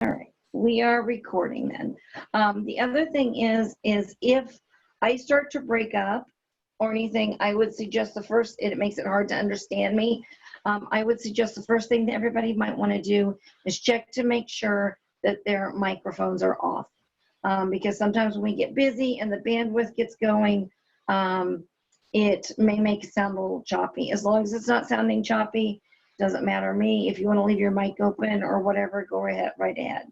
All right, we are recording then. The other thing is if I start to break up or anything, I would suggest the first, and it makes it hard to understand me, I would suggest the first thing that everybody might want to do is check to make sure that their microphones are off. Because sometimes when we get busy and the bandwidth gets going, it may make it sound a little choppy. As long as it's not sounding choppy, doesn't matter to me. If you want to leave your mic open or whatever, go ahead, right ahead.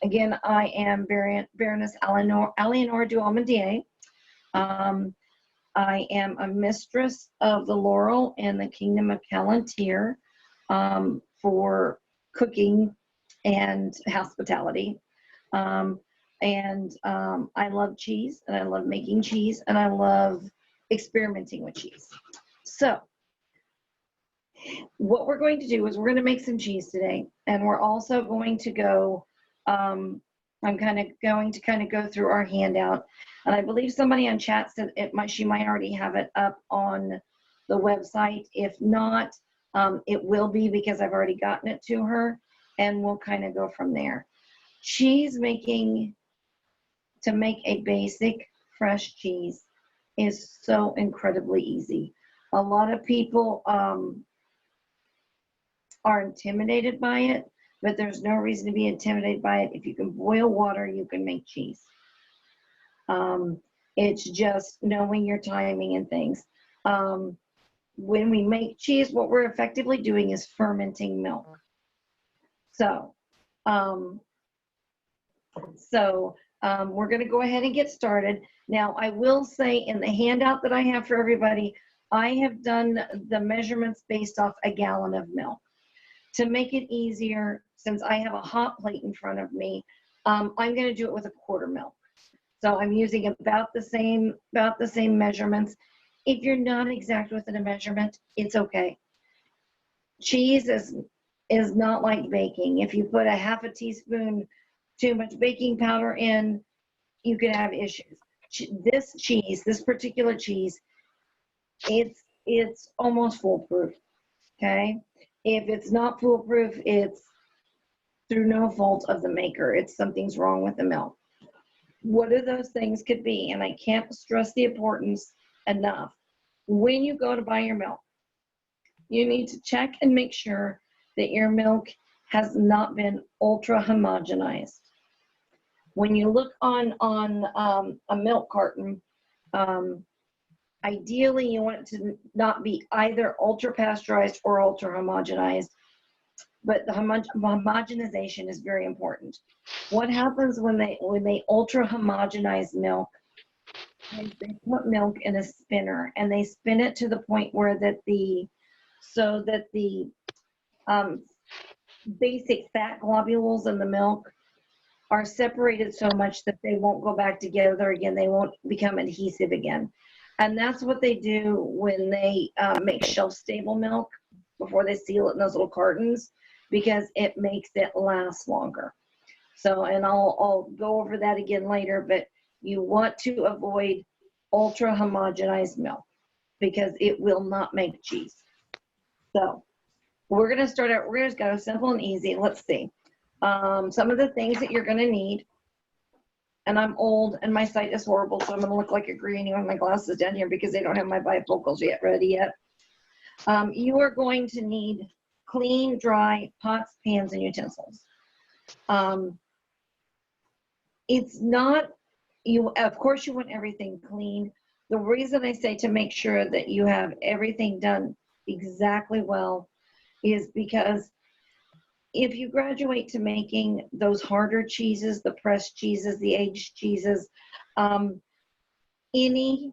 Again, I am Baroness Eleanor Duhalmondier. I am a mistress of the Laurel and the Kingdom of Calontir for cooking and hospitality. I love cheese, and I love making cheese, and I love experimenting with cheese. So what we're going to do is we're going to make some cheese today, and we're also going to go, I'm going to go through our handout, and I believe somebody on chat said she might already have it up on the website. If not, it will be, because I've already gotten it to her, and we'll kind of go from there. Cheese making, to make a basic fresh cheese, is so incredibly easy. A lot of people are intimidated by it, but there's no reason to be intimidated by it. If you can boil water, you can make cheese. It's just knowing your timing and things. When we make cheese, what we're effectively doing is fermenting milk. So, we're going to go ahead and get started. Now, I will say in the handout that I have for everybody, I have done the measurements based off a gallon of milk. To make it easier, since I have a hot plate in front of me, I'm going to do it with a quarter milk. So I'm using about the same measurements. If you're not exact with a measurement, it's okay. Cheese is not like baking. If you put a half a teaspoon too much baking powder in, you can have issues. This particular cheese, it's almost foolproof, okay? If it's not foolproof, it's through no fault of the maker. It's something's wrong with the milk. What are those things could be? And I can't stress the importance enough. When you go to buy your milk, you need to check and make sure that your milk has not been ultra homogenized. When you look on a milk carton, ideally you want it to not be either ultra pasteurized or ultra homogenized, but the homogenization is very important. What happens when they ultra homogenize milk is they put milk in a spinner, and they spin it to the point where the basic fat globules in the milk are separated so much that they won't go back together again. They won't become adhesive again. And that's what they do when they make shelf-stable milk before they seal it in those little cartons, because it makes it last longer. So, and I'll go over that again later, but you want to avoid ultra homogenized milk because it will not make cheese. So we're going to start out, we're going to go simple and easy. Let's see. Some of the things that you're going to need, and I'm old and my sight is horrible, so I'm going to look like a greenie with my glasses down here because they don't have my bifocals ready yet. You are going to need clean, dry pots, pans, and utensils. It's not, of course you want everything clean. The reason I say to make sure that you have everything done exactly well is because if you graduate to making those harder cheeses, the pressed cheeses, the aged cheeses, any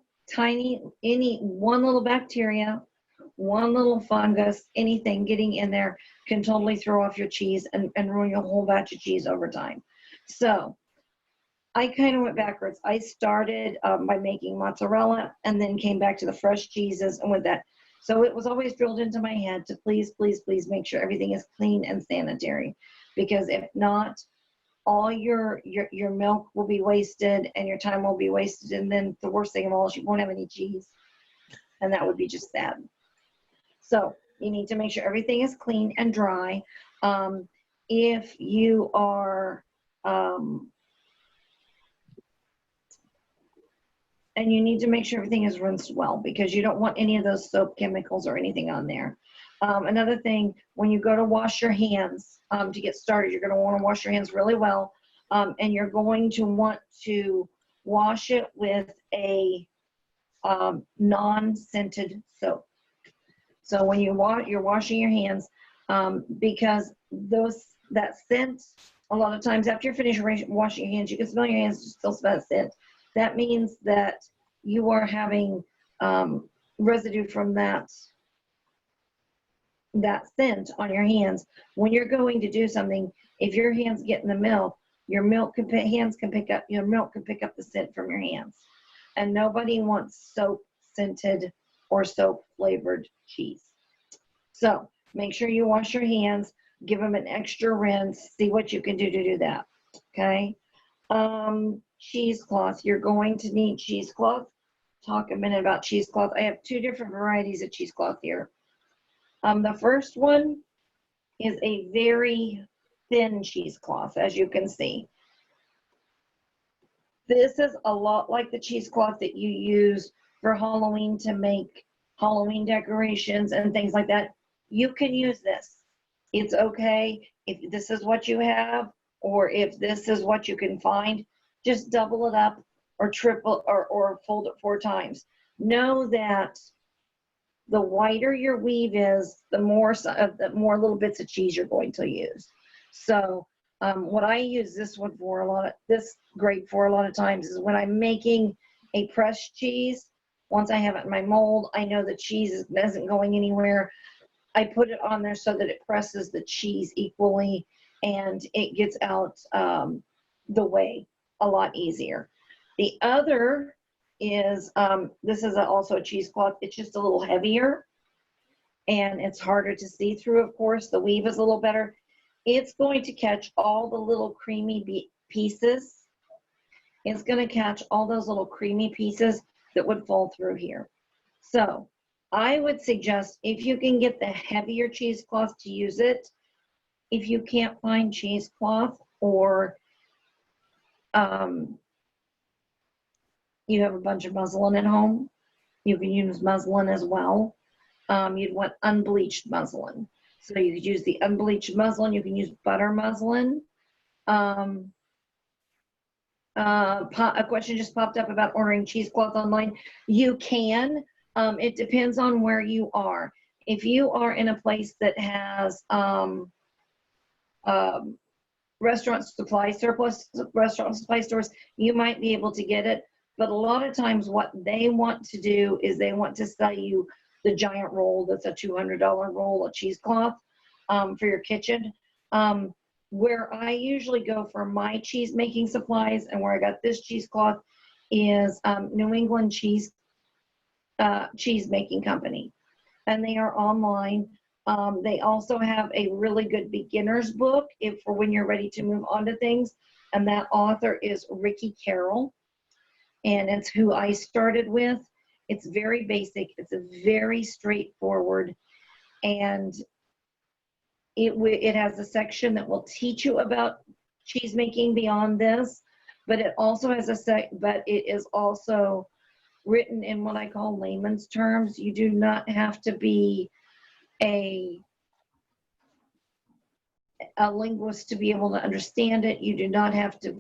one little bacteria, one little fungus, anything getting in there can totally throw off your cheese and ruin your whole batch of cheese over time. So I kind of went backwards. I started by making mozzarella and then came back to the fresh cheeses and with that. So it was always drilled into my head to please, please, please make sure everything is clean and sanitary, because if not, all your milk will be wasted and your time will be wasted. And then the worst thing of all is you won't have any cheese, and that would be just sad. So you need to make sure everything is clean and dry. if you are, and you need to make sure everything is rinsed well, because you don't want any of those soap chemicals or anything on there. Another thing, when you go to wash your hands to get started, you're going to want to wash your hands really well, and you're going to want to wash it with a non-scented soap. So when you're washing your hands, because that scent, a lot of times after you're finished washing your hands, you can smell your hands, you still smell scent. That means that you are having residue from that scent on your hands. When you're going to do something, if your hands get in the milk, hands can pick up the scent from your hands. And nobody wants soap scented or soap flavored cheese. So make sure you wash your hands, give them an extra rinse, see what you can do to do that. Okay. Cheesecloth. You're going to need cheesecloth. Talk a minute about cheesecloth. I have two different varieties of cheesecloth here. The first one is a very thin cheesecloth, as you can see. This is a lot like the cheesecloth that you use for Halloween to make Halloween decorations and things like that. You can use this. It's okay if this is what you have, or if this is what you can find. Just double it up or triple or fold it 4 times. Know that the whiter your weave is, the more little bits of cheese you're going to use. So what I use this grade for a lot of times is when I'm making a pressed cheese. Once I have it in my mold, I know the cheese isn't going anywhere. I put it on there so that it presses the cheese equally and it gets out the way a lot easier. The other is, this is also a cheesecloth. It's just a little heavier and it's harder to see through, of course. The weave is a little better. It's going to catch all the little creamy pieces. It's going to catch all those little creamy pieces that would fall through here. So I would suggest, if you can get the heavier cheesecloth, to use it. If you can't find cheesecloth, or you have a bunch of muslin at home, you can use muslin as well. You'd want unbleached muslin. So you could use the unbleached muslin. You can use butter muslin. A question just popped up about ordering cheesecloth online. You can. It depends on where you are. If you are in a place that has restaurant supply surplus, restaurant supply stores, you might be able to get it. But a lot of times what they want to do is they want to sell you the giant roll that's a $200 roll of cheesecloth for your kitchen. Where I usually go for my cheese making supplies, and where I got this cheesecloth, is New England Cheese Making Company, and they are online. They also have a really good beginner's book for when you're ready to move on to things, and that author is Ricky Carroll, and it's who I started with. It's very basic. It's a very straightforward, and it has a section that will teach you about cheese making beyond this, but it also has but it is also written in what I call layman's terms. You do not have to be a linguist to be able to understand it. You do not have to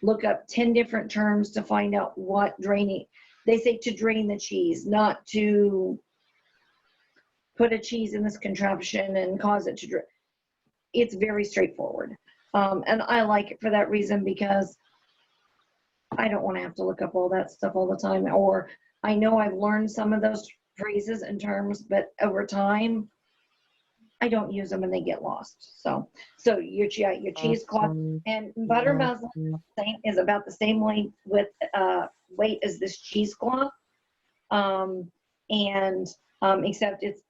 look up 10 different terms to find out what draining. They say to drain the cheese, not to put a cheese in this contraption and cause it to drain. It's very straightforward. And I like it for that reason, because I don't want to have to look up all that stuff all the time. Or I know I've learned some of those phrases and terms, but over time, I don't use them and they get lost. So your cheesecloth and butter muslin is about the same weight as this cheesecloth, except it's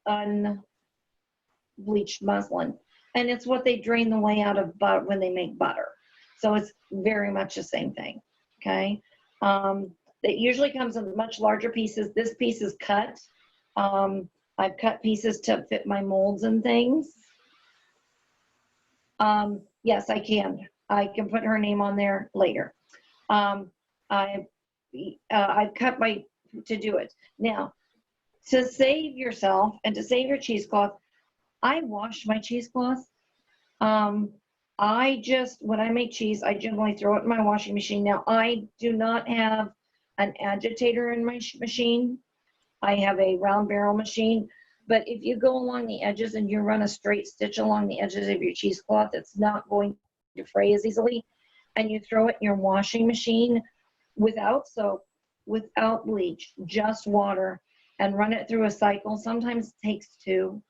unbleached muslin, and it's what they drain the whey out of butter when they make butter. So it's very much the same thing. Okay, it usually comes in much larger pieces. This piece is cut. I've cut pieces to fit my molds and things. Yes, I can. I can put her name on there later. Um, I, I've cut my, to do it. Now, to save yourself and to save your cheesecloth, I wash my cheesecloth. Um, when I make cheese, I generally throw it in my washing machine. Now, I do not have an agitator in my machine. I have a round barrel machine. But if you go along the edges and you run a straight stitch along the edges of your cheesecloth, it's not going to fray as easily. And you throw it in your washing machine without soap, without bleach, just water, and run it through a cycle. Sometimes it takes two.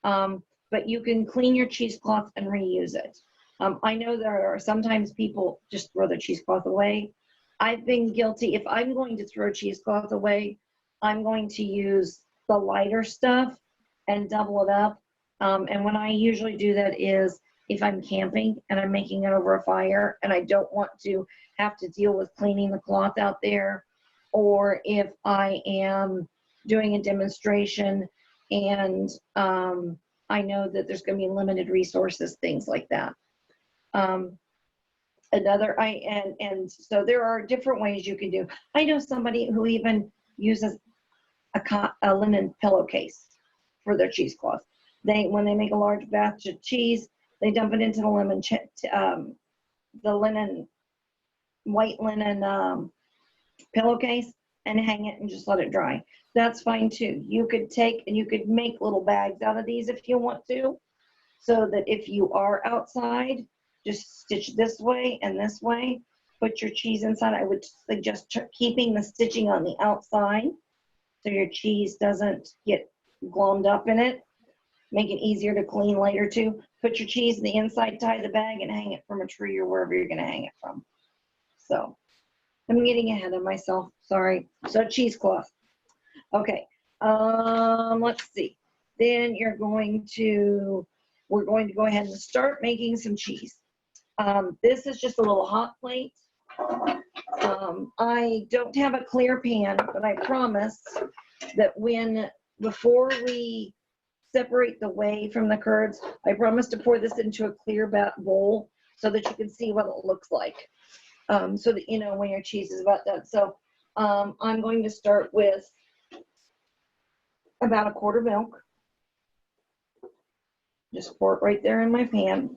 But you can clean your cheesecloth and reuse it. I know there are sometimes people just throw their cheesecloth away. I've been guilty. If I'm going to throw cheesecloth away, I'm going to use the lighter stuff and double it up. And when I usually do that is if I'm camping and I'm making it over a fire and I don't want to have to deal with cleaning the cloth out there, or if I am doing a demonstration and I know that there's going to be limited resources, things like that. So there are different ways you can do. I know somebody who even uses a linen pillowcase for their cheesecloth. When they make a large batch of cheese, they dump it into the white linen pillowcase and hang it and just let it dry. That's fine too. You could take and you could make little bags out of these if you want to, so that if you are outside, just stitch this way and this way, put your cheese inside. I would suggest keeping the stitching on the outside so your cheese doesn't get glommed up in it. Make it easier to clean later too. Put your cheese in the inside, tie the bag, and hang it from a tree or wherever you're going to hang it from. So I'm getting ahead of myself. Sorry. So cheesecloth. Okay. Let's see. Then we're going to go ahead and start making some cheese. This is just a little hot plate. I don't have a clear pan, but I promise that before we separate the whey from the curds, I promise to pour this into a clear bowl so that you can see what it looks like. So that you know when your cheese is about done. So I'm going to start with about a quart of milk. Just pour it right there in my pan.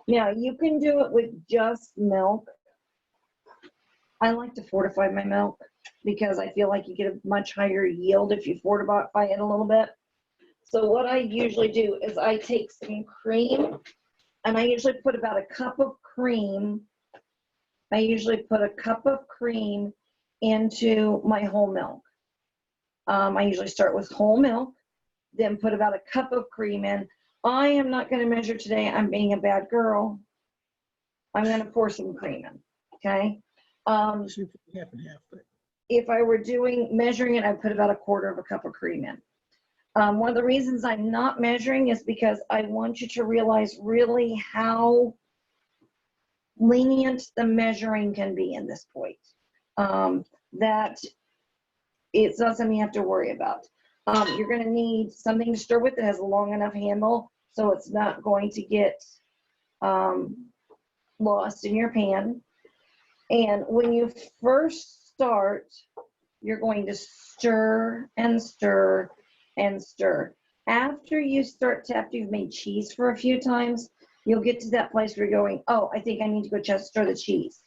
Now you can do it with just milk. I like to fortify my milk because I feel like you get a much higher yield if you fortify it a little bit. So what I usually do is I take some cream, and I usually put about a cup of cream. I usually put a cup of cream into my whole milk. I usually start with whole milk, then put about a cup of cream in. I am not going to measure today. I'm being a bad girl. I'm going to pour some cream in, okay? If I were measuring it, I'd put about a quarter of a cup of cream in. One of the reasons I'm not measuring is because I want you to realize really how lenient the measuring can be in this point. That it's not something you have to worry about. You're going to need something to stir with that has a long enough handle so it's not going to get lost in your pan. And when you first start, you're going to stir and stir and stir. After you've made cheese for a few times, you'll get to that place where you're going, oh, I think I need to go just stir the cheese.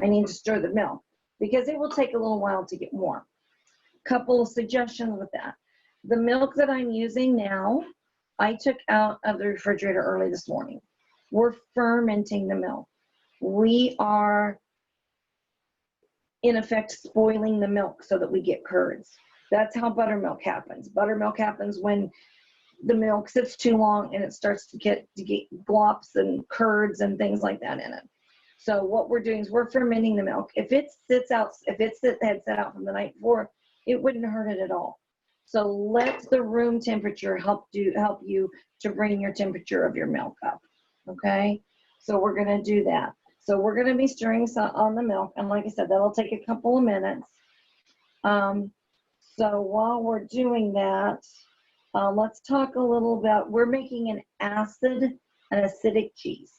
I need to stir the milk because it will take a little while to get warm. Couple of suggestions with that. The milk that I'm using now, I took out of the refrigerator early this morning. We're fermenting the milk. We are, in effect, spoiling the milk so that we get curds. That's how buttermilk happens. Buttermilk happens when the milk sits too long and it starts to get glops and curds and things like that in it. So what we're doing is we're fermenting the milk. If it had set out from the night before, it wouldn't hurt it at all. So let the room temperature help you to bring your temperature of your milk up. Okay, so we're going to do that. So we're going to be stirring some on the milk, and like I said, that'll take a couple of minutes. So while we're doing that, Let's talk a little about, we're making an acidic cheese.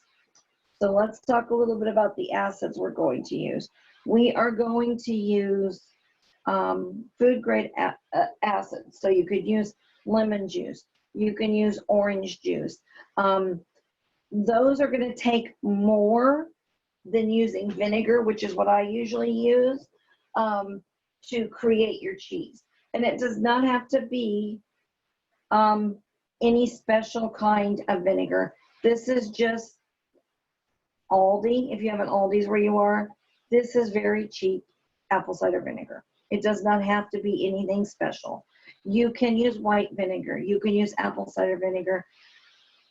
So let's talk a little bit about the acids we're going to use. We are going to use food grade acids. So you could use lemon juice. You can use orange juice. Those are going to take more than using vinegar, which is what I usually use, to create your cheese. And it does not have to be any special kind of vinegar. This is just Aldi. If you have an Aldi's where you are, this is very cheap apple cider vinegar. It does not have to be anything special. You can use white vinegar. You can use apple cider vinegar.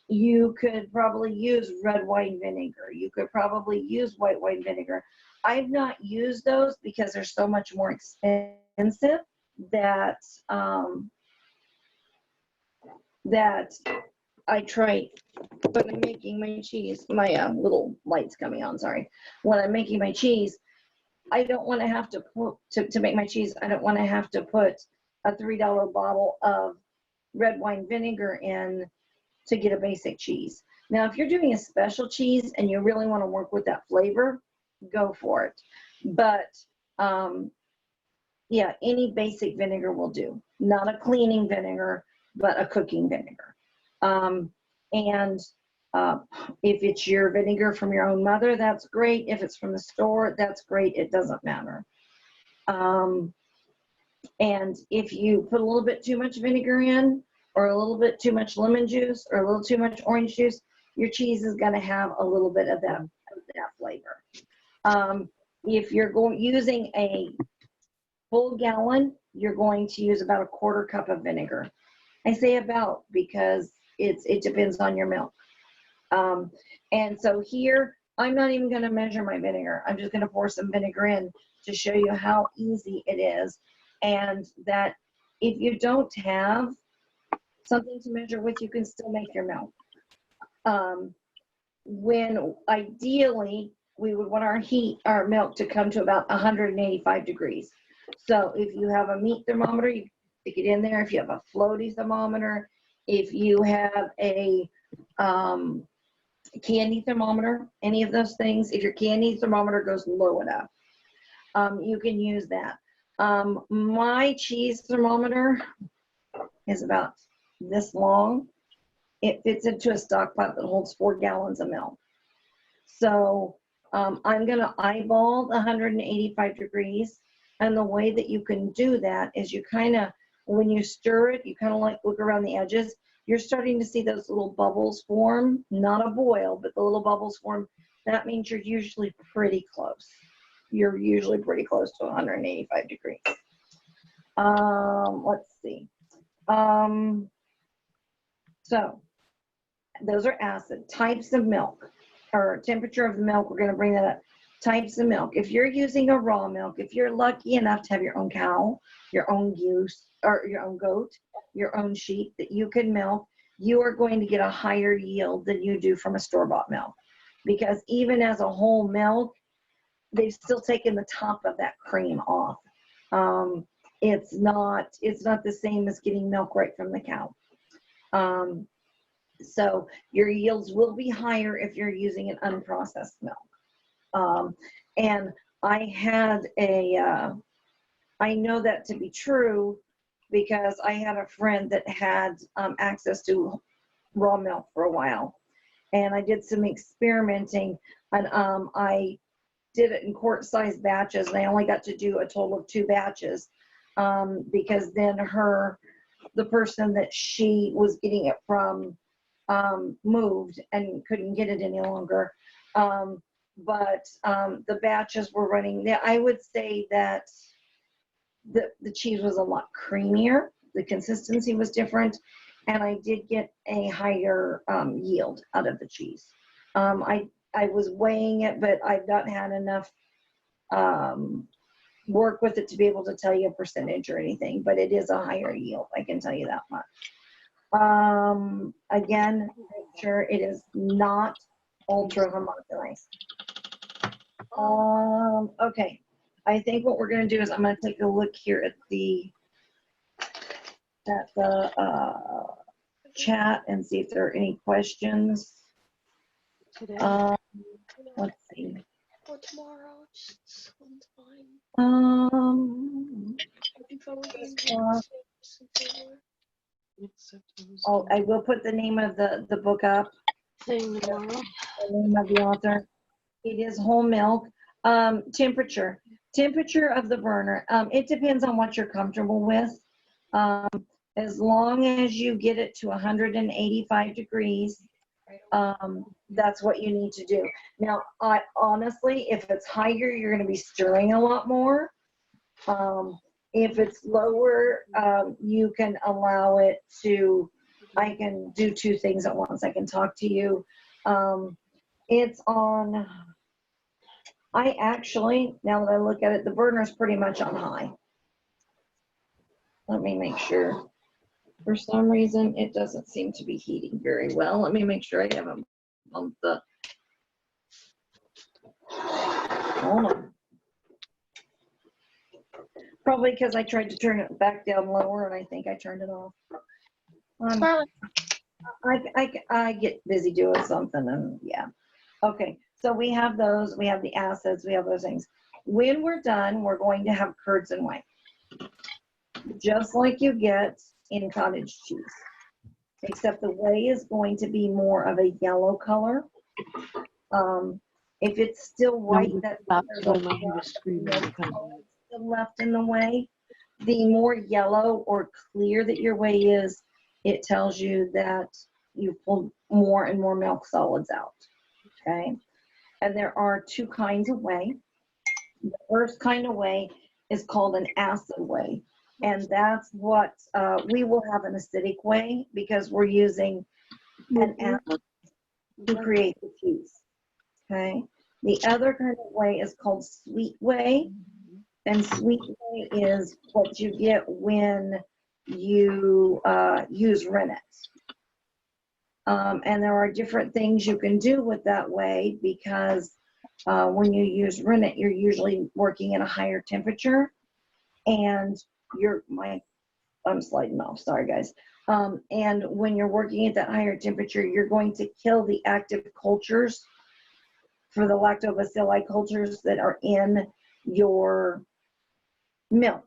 You could probably use red wine vinegar. You could probably use white wine vinegar. I've not used those because they're so much more expensive that that I try when I'm making my cheese. My little light's coming on, sorry. When I'm making my cheese, I don't want to have to put, to make my cheese, I don't want to have to put a $3 bottle of red wine vinegar in to get a basic cheese. Now, if you're doing a special cheese and you really want to work with that flavor, go for it. But yeah, any basic vinegar will do. Not a cleaning vinegar, but a cooking vinegar. If it's your vinegar from your own mother, that's great. If it's from the store, that's great. It doesn't matter. And if you put a little bit too much vinegar in, or a little bit too much lemon juice, or a little too much orange juice, your cheese is going to have a little bit of that flavor. If you're using a full gallon, you're going to use about a 1/4 cup of vinegar. I say about because it depends on your milk. And so here, I'm not even going to measure my vinegar. I'm just going to pour some vinegar in to show you how easy it is. And that if you don't have something to measure with, you can still make your milk. When ideally, we would want our milk to come to about 185 degrees. So if you have a meat thermometer, you stick it in there. If you have a floaty thermometer, if you have a candy thermometer, any of those things, if your candy thermometer goes low enough, you can use that. My cheese thermometer is about this long. It fits into a stock pot that holds 4 gallons of milk. So I'm going to eyeball the 185 degrees. And the way that you can do that is you kind of, when you stir it, you kind of like look around the edges. You're starting to see those little bubbles form, not a boil, but the little bubbles form. That means you're usually pretty close. You're usually pretty close to 185 degrees. Let's see. So those are acid. Types of milk, or temperature of the milk, we're going to bring that up. Types of milk. If you're using a raw milk, if you're lucky enough to have your own cow, your own goose, or your own goat, your own sheep that you can milk, you are going to get a higher yield than you do from a store-bought milk. Because even as a whole milk, they've still taken the top of that cream off. It's not the same as getting milk right from the cow. So your yields will be higher if you're using an unprocessed milk. And I had I know that to be true because I had a friend that had access to raw milk for a while. And I did some experimenting, and I did it in quart-sized batches, and I only got to do a total of 2 batches because then the person that she was getting it from moved and couldn't get it any longer. But the batches were running. I would say that the cheese was a lot creamier. The consistency was different, and I did get a higher yield out of the cheese. I was weighing it, but I've not had enough work with it to be able to tell you a percentage or anything, but it is a higher yield. I can tell you that much. Again, make sure it is not ultra homogenized. Okay, I think what we're going to do is I'm going to take a look here at at the chat and see if there are any questions. Today Let's see. or tomorrow, just sometime. Looking forward to I will put the name of the book up, saying tomorrow. the name of the author. It is whole milk. Temperature of the burner. It depends on what you're comfortable with. As long as you get it to 185 degrees, that's what you need to do. Now, honestly, if it's higher, you're going to be stirring a lot more. If it's lower, you can allow it to, I can do two things at once. I can talk to you. It's on, I actually, now that I look at it, the burner is pretty much on high. Let me make sure. For some reason, it doesn't seem to be heating very well. Let me make sure I haven't bumped the, hold on. Probably because I tried to turn it back down lower and I think I turned it off. I get busy doing something and yeah. Okay, so we have those, we have the acids, we have those things. When we're done, we're going to have curds and whey. Just like you get in cottage cheese. Except the whey is going to be more of a yellow color. If it's still white, that's still left in the whey. The more yellow or clear that your whey is, it tells you that you pulled more and more milk solids out. Okay, and there are two kinds of whey. The first kind of whey is called an acid whey. And that's what we will have an acidic whey because we're using an acid to create the cheese. Okay. The other kind of whey is called sweet whey. And sweet whey is what you get when you use rennet. And there are different things you can do with that whey because when you use rennet, you're usually working at a higher temperature. And I'm sliding off, sorry guys. And when you're working at that higher temperature, you're going to kill the active cultures for the lactobacilli cultures that are in your milk.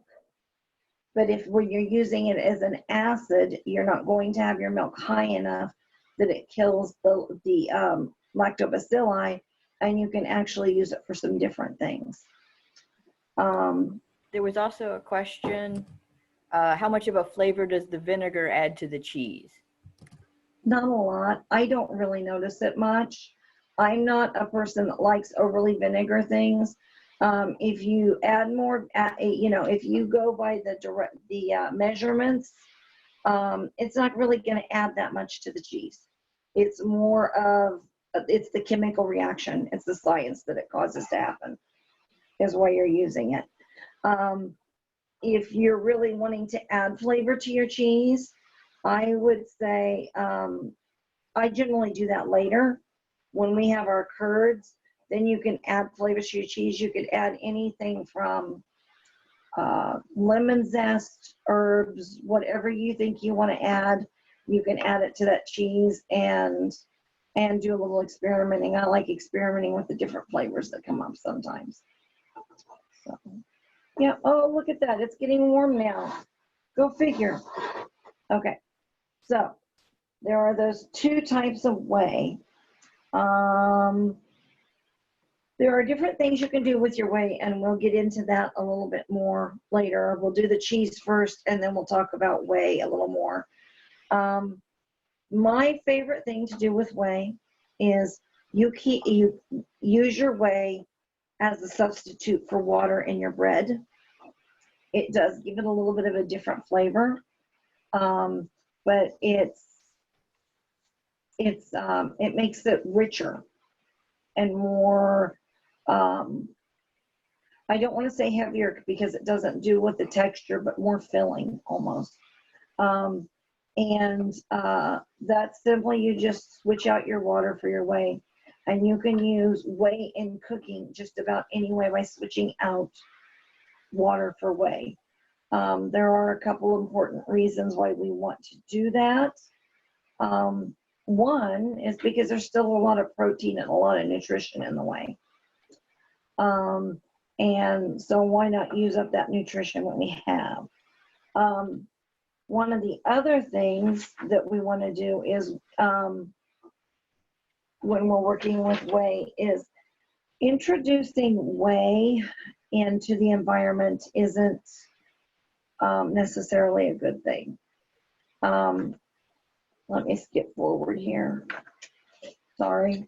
But when you're using it as an acid, you're not going to have your milk high enough that it kills the lactobacilli, and you can actually use it for some different things. There was also a question, how much of a flavor does the vinegar add to the cheese? Not a lot. I don't really notice it much. I'm not a person that likes overly vinegar things. If you add more, if you go by the measurements, it's not really going to add that much to the cheese. It's more of, it's the chemical reaction. It's the science that it causes to happen is why you're using it. If you're really wanting to add flavor to your cheese, I would say, I generally do that later. When we have our curds, then you can add flavor to your cheese. You could add anything from lemon zest, herbs, whatever you think you want to add, you can add it to that cheese and do a little experimenting. I like experimenting with the different flavors that come up sometimes. So. Yeah, oh, look at that. It's getting warm now. Go figure. Okay, so there are those two types of whey. There are different things you can do with your whey, and we'll get into that a little bit more later. We'll do the cheese first, and then we'll talk about whey a little more. My favorite thing to do with whey is you use your whey as a substitute for water in your bread. It does give it a little bit of a different flavor, but it makes it richer and more, I don't want to say heavier because it doesn't do with the texture, but more filling almost. That's simply, you just switch out your water for your whey. And you can use whey in cooking just about any way by switching out water for whey. There are a couple important reasons why we want to do that. One is because there's still a lot of protein and a lot of nutrition in the whey. And so why not use up that nutrition when we have? One of the other things that we want to do is when we're working with whey is introducing whey into the environment isn't necessarily a good thing. Let me skip forward here. Sorry.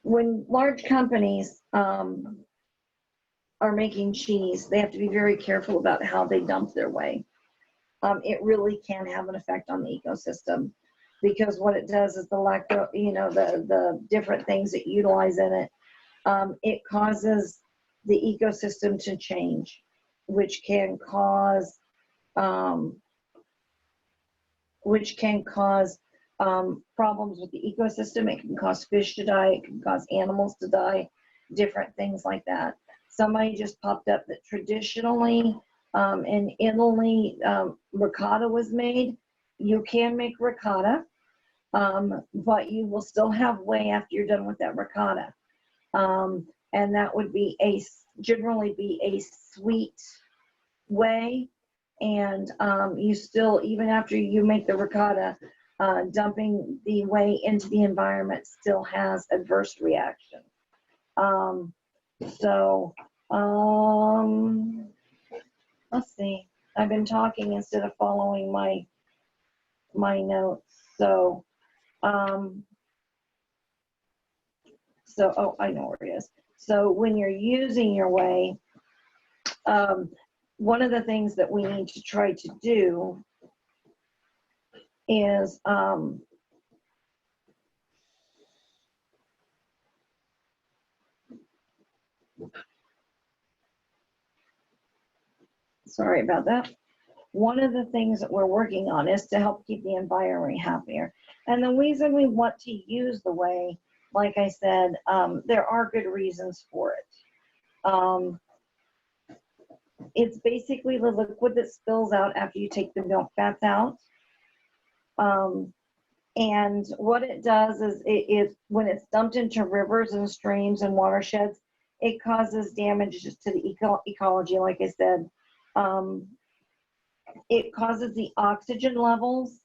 When large companies are making cheese, they have to be very careful about how they dump their whey. It really can have an effect on the ecosystem, because what it does is the different things that utilize in it, it causes the ecosystem to change, which can cause problems with the ecosystem. It can cause fish to die. It can cause animals to die, different things like that. Somebody just popped up that traditionally in Italy, ricotta was made. You can make ricotta, but you will still have whey after you're done with that ricotta. And that would be generally be a sweet whey. And you still, even after you make the ricotta, dumping the whey into the environment still has adverse reaction. Let's see. I've been talking instead of following my notes. Oh, I know where it is. So when you're using your whey, one of the things that we need to try to do is sorry about that. One of the things that we're working on is to help keep the environment happier. And the reason we want to use the whey, like I said, there are good reasons for it. It's basically the liquid that spills out after you take the milk fats out. And what it does is when it's dumped into rivers and streams and watersheds, it causes damage to the ecology, like I said. It causes the oxygen levels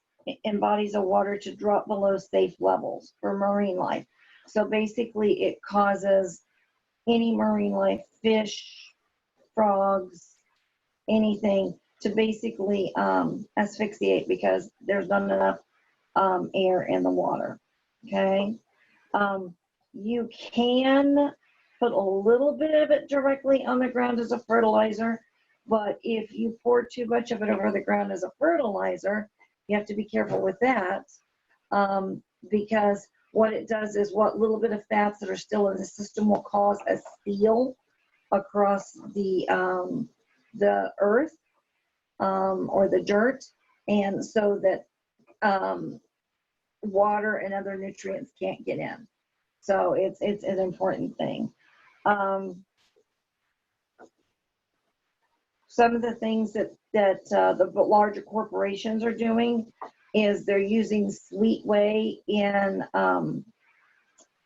in bodies of water to drop below safe levels for marine life. So basically it causes any marine life, fish, frogs, anything, to basically asphyxiate because there's not enough air in the water. Okay. You can put a little bit of it directly on the ground as a fertilizer, but if you pour too much of it over the ground as a fertilizer, you have to be careful with that, because what it does is what little bit of fats that are still in the system will cause a seal across the earth or the dirt, and so that water and other nutrients can't get in. So it's an important thing. Some of the things that the larger corporations are doing is they're using sweet whey in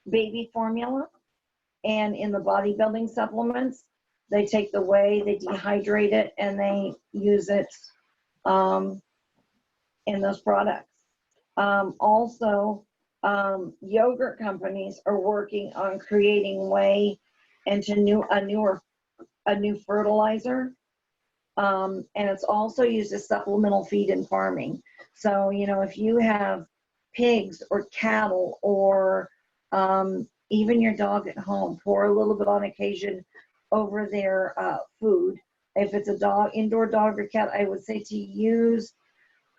baby formula and in the bodybuilding supplements. They take the whey, they dehydrate it, and they use it in those products. Also, yogurt companies are working on creating whey into a new fertilizer. And it's also used as supplemental feed in farming. So, if you have pigs or cattle or even your dog at home, pour a little bit on occasion over their food. If it's a indoor dog or cat, I would say to use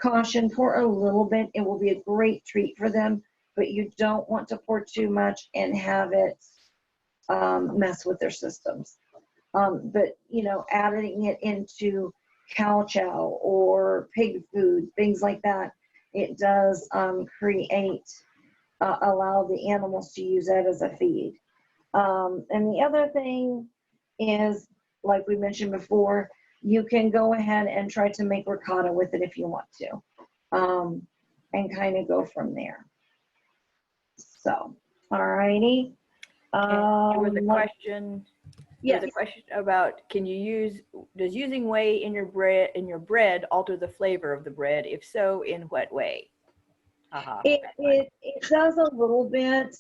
caution, pour a little bit. It will be a great treat for them, but you don't want to pour too much and have it mess with their systems. But adding it into cow chow or pig food, things like that, it does create allow the animals to use that as a feed. And the other thing is, like we mentioned before, you can go ahead and try to make ricotta with it if you want to, and kind of go from there. So, all righty. There was a Yes. question. There's a question about, does using whey in your bread alter the flavor of the bread? If so, in what way? It does a little bit.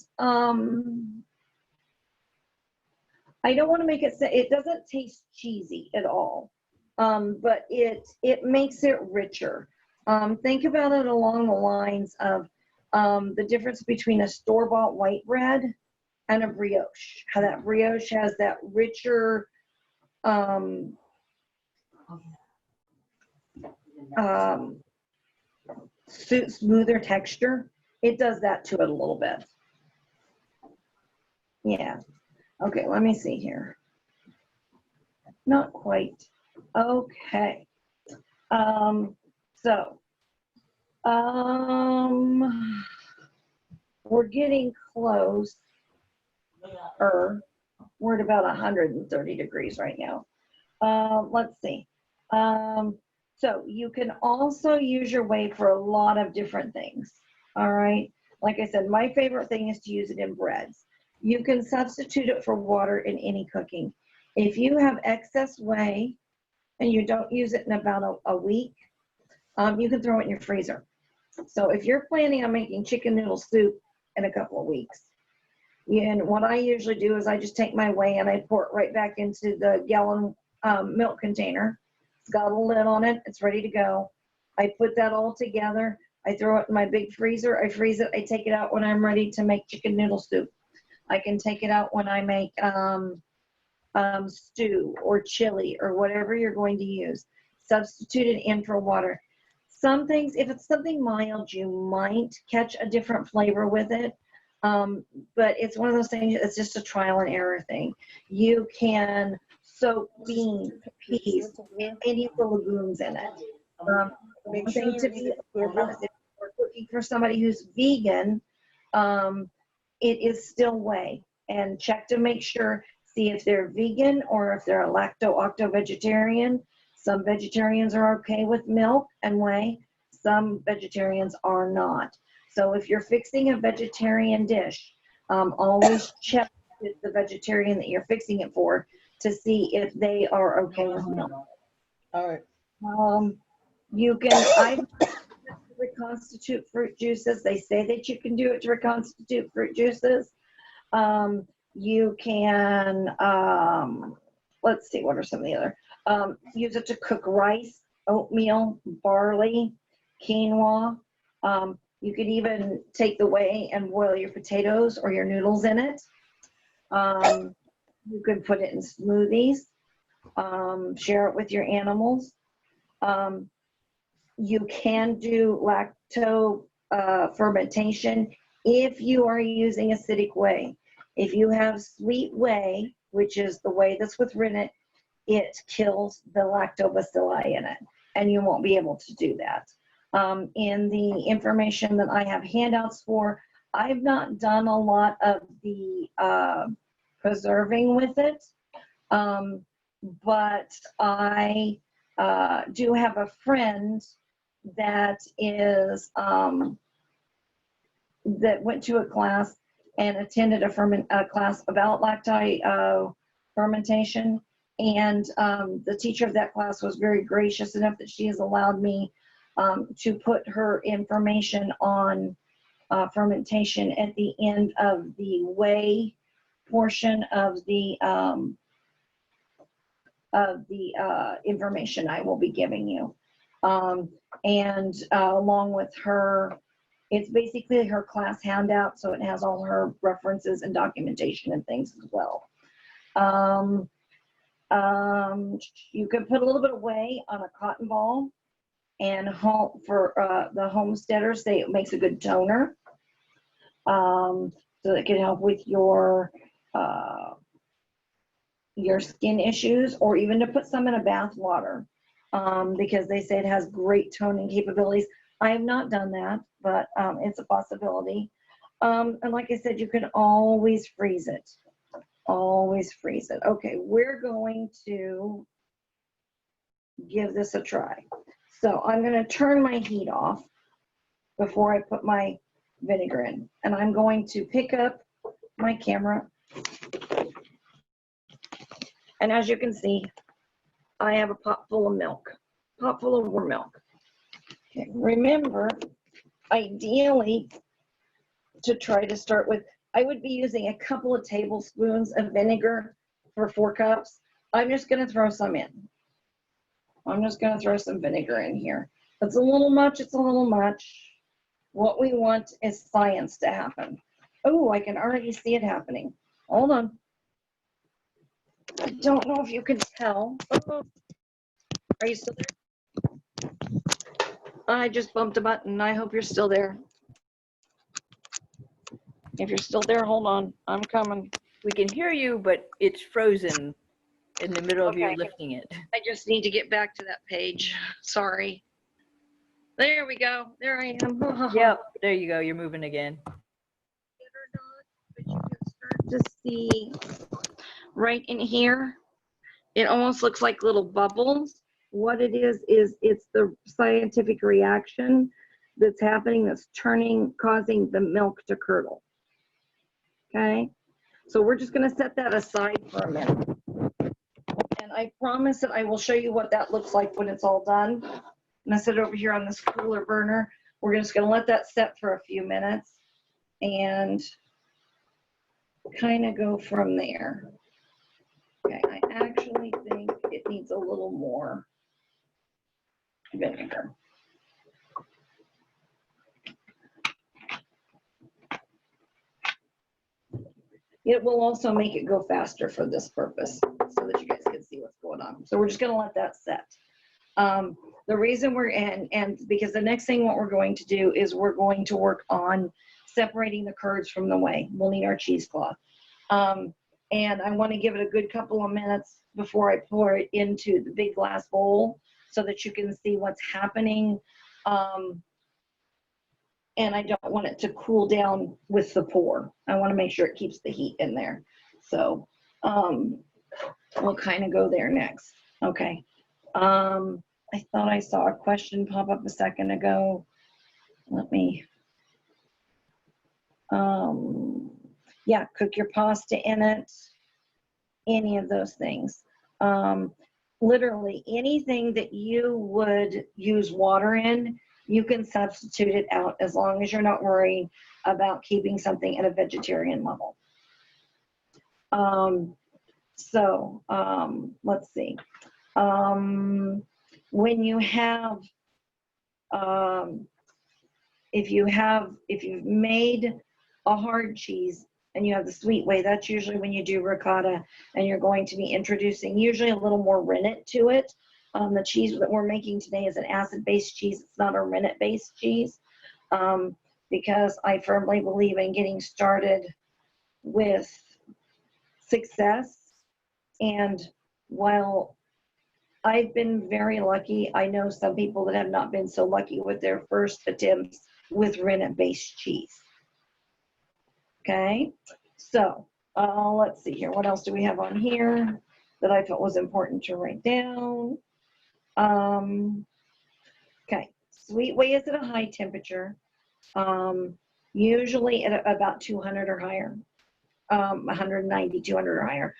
I don't want to make it say it doesn't taste cheesy at all, but it makes it richer. Think about it along the lines of the difference between a store-bought white bread and a brioche. How that brioche has that richer, smoother texture. It does that to it a little bit. Yeah. Okay, let me see here. Not quite. Okay. So, we're getting close. We're at about 130 degrees right now. Let's see. So you can also use your whey for a lot of different things. All right. Like I said, my favorite thing is to use it in breads. You can substitute it for water in any cooking. If you have excess whey and you don't use it in about a week, you can throw it in your freezer. So if you're planning on making chicken noodle soup in a couple of weeks, and what I usually do is I just take my whey and I pour it right back into the gallon milk container. It's got a lid on it. It's ready to go. I put that all together. I throw it in my big freezer. I freeze it. I take it out when I'm ready to make chicken noodle soup. I can take it out when I make stew or chili or whatever you're going to use. Substitute it in for water. Some things, if it's something mild, you might catch a different flavor with it. But it's one of those things, it's just a trial and error thing. You can soak beans, peas, any of the legumes in it. One thing to be aware of is if we're cooking for somebody who's vegan, it is still whey. And check to make sure, see if they're vegan or if they're a lacto-octo-vegetarian. Some vegetarians are okay with milk and whey. Some vegetarians are not. So if you're fixing a vegetarian dish, always check with the vegetarian that you're fixing it for to see if they are okay with milk. All right. You can, reconstitute fruit juices. They say that you can do it to reconstitute fruit juices. You can, let's see, what are some of the other? Use it to cook rice, oatmeal, barley, quinoa. You could even take the whey and boil your potatoes or your noodles in it. You can put it in smoothies, share it with your animals. You can do lacto fermentation if you are using acidic whey. If you have sweet whey, which is the whey that's with rennet, it kills the lactobacilli in it, and you won't be able to do that. In the information that I have handouts for, I've not done a lot of the preserving with it, but I do have a friend that is that went to a class and attended a class about lacti fermentation, and the teacher of that class was very gracious enough that she has allowed me to put her information on fermentation at the end of the whey portion of the information I will be giving you. And along with her, it's basically her class handout, so it has all her references and documentation and things as well. You can put a little bit of whey on a cotton ball, and for the homesteaders, say it makes a good toner. So it can help with your skin issues, or even to put some in a bath water, because they say it has great toning capabilities. I have not done that, but it's a possibility. And like I said, you can always freeze it. Always freeze it. Okay, we're going to give this a try. So I'm going to turn my heat off before I put my vinegar in. And I'm going to pick up my camera. And as you can see, I have a pot full of milk, pot full of warm milk. Okay, remember, ideally, to try to start with, I would be using a couple of tablespoons of vinegar for 4 cups. I'm just going to throw some in. I'm just going to throw some vinegar in here. If it's a little much, it's a little much. What we want is science to happen. Oh, I can already see it happening. Hold on. I don't know if you can tell. Oh, are you still there? I just bumped a button. I hope you're still there. If you're still there, hold on. I'm coming. We can hear you, but it's frozen in the middle of you Okay. lifting it. I just need to get back to that page. Sorry. There we go. There I am. Yep, there you go. You're moving again. But you can start to see right in here. It almost looks like little bubbles. What it is it's the scientific reaction that's happening that's causing the milk to curdle. Okay, so we're just going to set that aside for a minute. And I promise that I will show you what that looks like when it's all done. I'm going to set it over here on this cooler burner. We're just going to let that set for a few minutes and kind of go from there. Okay, I actually think it needs a little more vinegar. It will also make it go faster for this purpose so that you guys can see what's going on. So we're just going to let that set. The reason we're and because the next thing what we're going to do is we're going to work on separating the curds from the whey. We'll need our cheesecloth. And I want to give it a good couple of minutes before I pour it into the big glass bowl so that you can see what's happening. And I don't want it to cool down with the pour. I want to make sure it keeps the heat in there. So we'll kind of go there next. Okay. I thought I saw a question pop up a second ago. Let me, yeah, cook your pasta in it, any of those things. Literally anything that you would use water in, you can substitute it out as long as you're not worried about keeping something at a vegetarian level. Let's see. When you have, if you've made a hard cheese and you have the sweet whey, that's usually when you do ricotta and you're going to be introducing usually a little more rennet to it. The cheese that we're making today is an acid-based cheese. It's not a rennet-based cheese because I firmly believe in getting started with success. And while I've been very lucky, I know some people that have not been so lucky with their first attempts with rennet-based cheese. Okay, so let's see here. What else do we have on here that I thought was important to write down? Okay, sweet whey is at a high temperature, usually at about 200 or higher, 190, 200 or higher.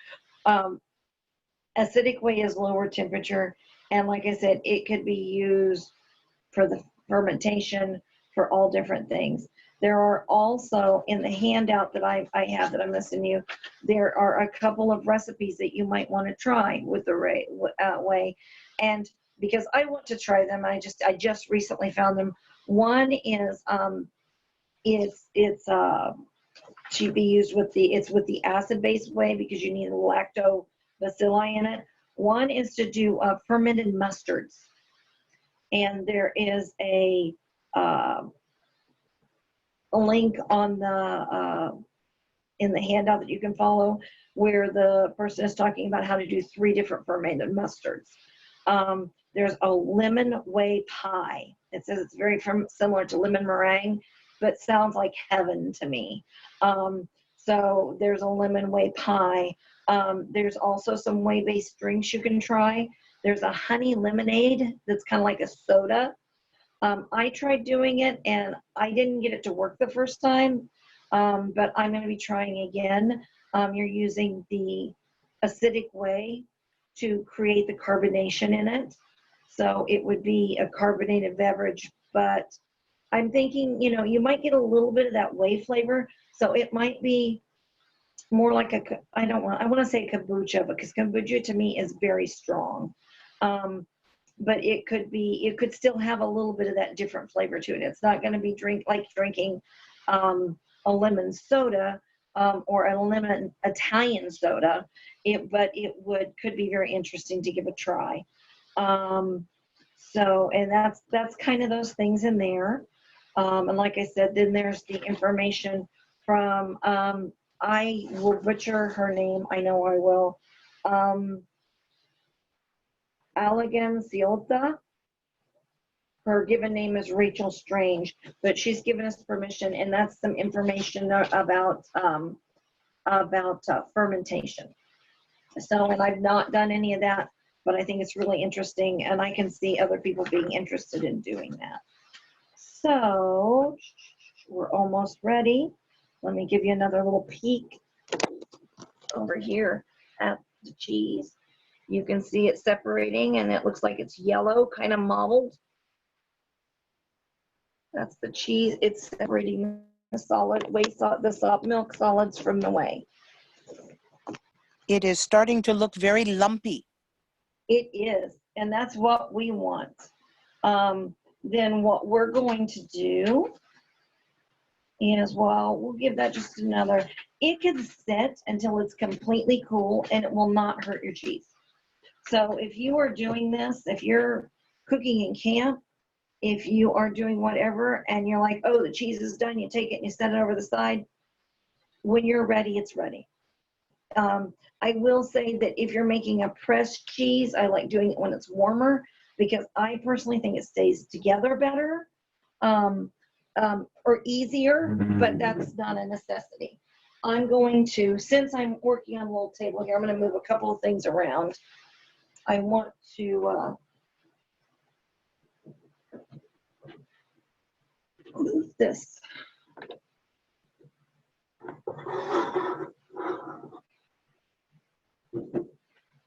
Acidic whey is lower temperature, and like I said, it could be used for the fermentation for all different things. There are also, in the handout that I have that I'm listing you, there are a couple of recipes that you might want to try with the whey. And because I want to try them, I just recently found them. One is it's to be used with the acid-based whey because you need lactobacilli in it. One is to do fermented mustards, and there is a link on the in the handout that you can follow where the person is talking about how to do 3 different fermented mustards. There's a lemon whey pie. It says it's very similar to lemon meringue. but sounds like heaven to me. So there's a lemon whey pie. There's also some whey-based drinks you can try. There's a honey lemonade that's kind of like a soda. I tried doing it and I didn't get it to work the first time, but I'm going to be trying again. You're using the acidic whey to create the carbonation in it. So it would be a carbonated beverage, but I'm thinking, you know, you might get a little bit of that whey flavor. So it might be more like I want to say kombucha, because kombucha to me is very strong. But it could still have a little bit of that different flavor to it. It's not going to be like drinking a lemon soda or a lemon Italian soda, but it could be very interesting to give a try. So, and that's kind of those things in there. And like I said, then there's the information from, I will butcher her name, I know I will. Allegan Ciolta. Her given name is Rachel Strange, but she's given us permission, and that's some information about fermentation. So, and I've not done any of that, but I think it's really interesting, and I can see other people being interested in doing that. So, we're almost ready. Let me give you another little peek over here at the cheese. You can see it separating, and it looks like it's yellow, kind of mottled. That's the cheese. It's separating the solid whey, the milk solids from the whey. It is starting to look very lumpy. It is, and that's what we want. Then what we're going to do is, well, we'll give that just another. It can sit until it's completely cool, and it will not hurt your cheese. So if you are doing this, if you're cooking in camp, if you are doing whatever, and you're like, oh, the cheese is done, you take it and you set it over the side. When you're ready, it's ready. I will say that if you're making a pressed cheese, I like doing it when it's warmer, because I personally think it stays together better or easier, but that's not a necessity. I'm going to, since I'm working on a little table here, I'm going to move a couple of things around. I want to move this.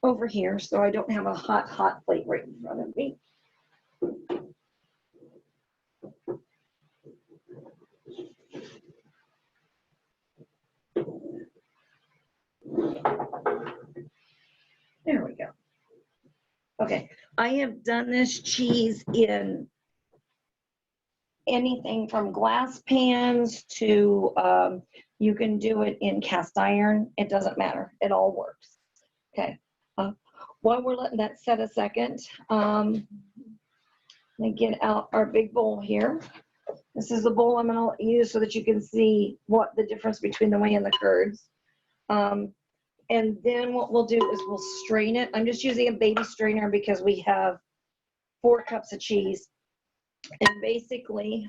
Over here, so I don't have a hot plate right in front of me. There we go. Okay, I have done this cheese in anything from glass pans to, you can do it in cast iron. It doesn't matter. It all works. Okay. While we're letting that set a second, let me get out our big bowl here. This is the bowl I'm going to use so that you can see what the difference between the whey and the curds. And then what we'll do is we'll strain it. I'm just using a baby strainer because we have 4 cups of cheese. And basically,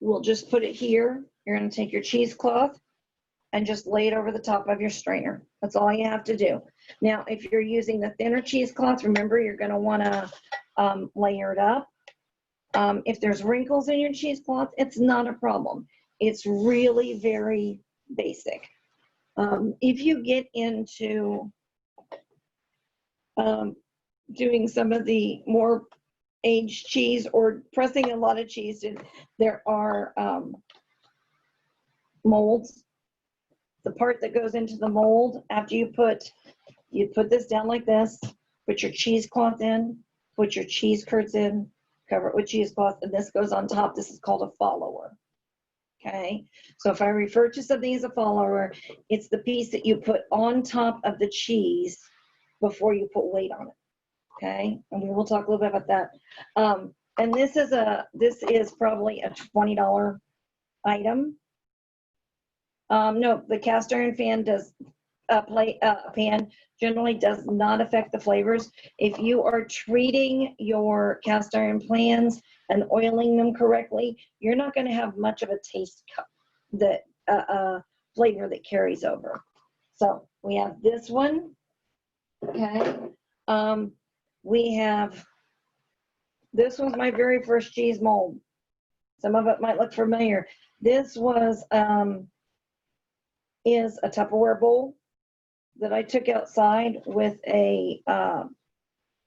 we'll just put it here. You're going to take your cheesecloth and just lay it over the top of your strainer. That's all you have to do. Now, if you're using the thinner cheesecloth, remember, you're going to want to layer it up. If there's wrinkles in your cheesecloth, it's not a problem. It's really very basic. If you get into doing some of the more aged cheese or pressing a lot of cheese, there are molds. The part that goes into the mold, after you put this down like this, put your cheesecloth in, put your cheese curds in, cover it with cheesecloth, and this goes on top. This is called a follower. Okay, so if I refer to something as a follower, it's the piece that you put on top of the cheese before you put weight on it. Okay, and we will talk a little bit about that. And this is probably a $20 item. No, the cast iron fan does pan generally does not affect the flavors. If you are treating your cast iron pans and oiling them correctly, you're not going to have much of a taste that flavor that carries over. So we have this one. Okay. We have, this was my very first cheese mold. Some of it might look familiar. This was, is a Tupperware bowl that I took outside with a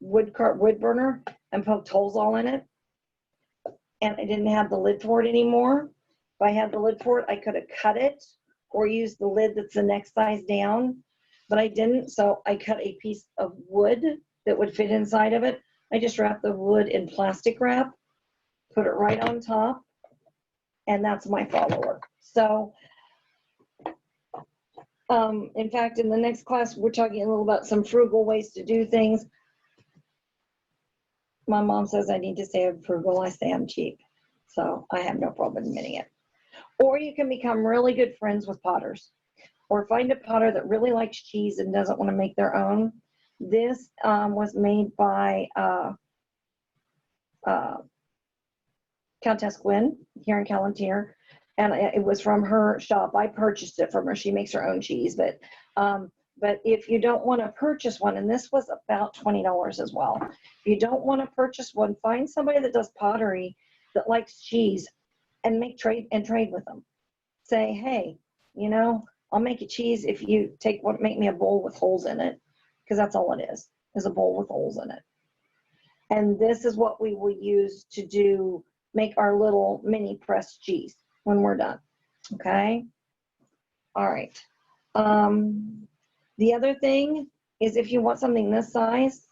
wood burner and poked holes all in it. And I didn't have the lid for it anymore. If I had the lid for it, I could have cut it or used the lid that's the next size down, but I didn't. So I cut a piece of wood that would fit inside of it. I just wrapped the wood in plastic wrap, put it right on top, and that's my follower. So, in fact, in the next class, we're talking a little about some frugal ways to do things. My mom says I need to say I'm frugal. I say I'm cheap. So I have no problem admitting it. Or you can become really good friends with potters, or find a potter that really likes cheese and doesn't want to make their own. This was made by Countess Gwynn here in Callantyre, and it was from her shop. I purchased it from her. She makes her own cheese, but if you don't want to purchase one, and this was about $20 as well. If you don't want to purchase one, find somebody that does pottery that likes cheese and trade with them. Say, hey, you know, I'll make you cheese if you make me a bowl with holes in it, because that's all it is a bowl with holes in it. And this is what we will use to make our little mini pressed cheese when we're done. Okay. All right. The other thing is, if you want something this size,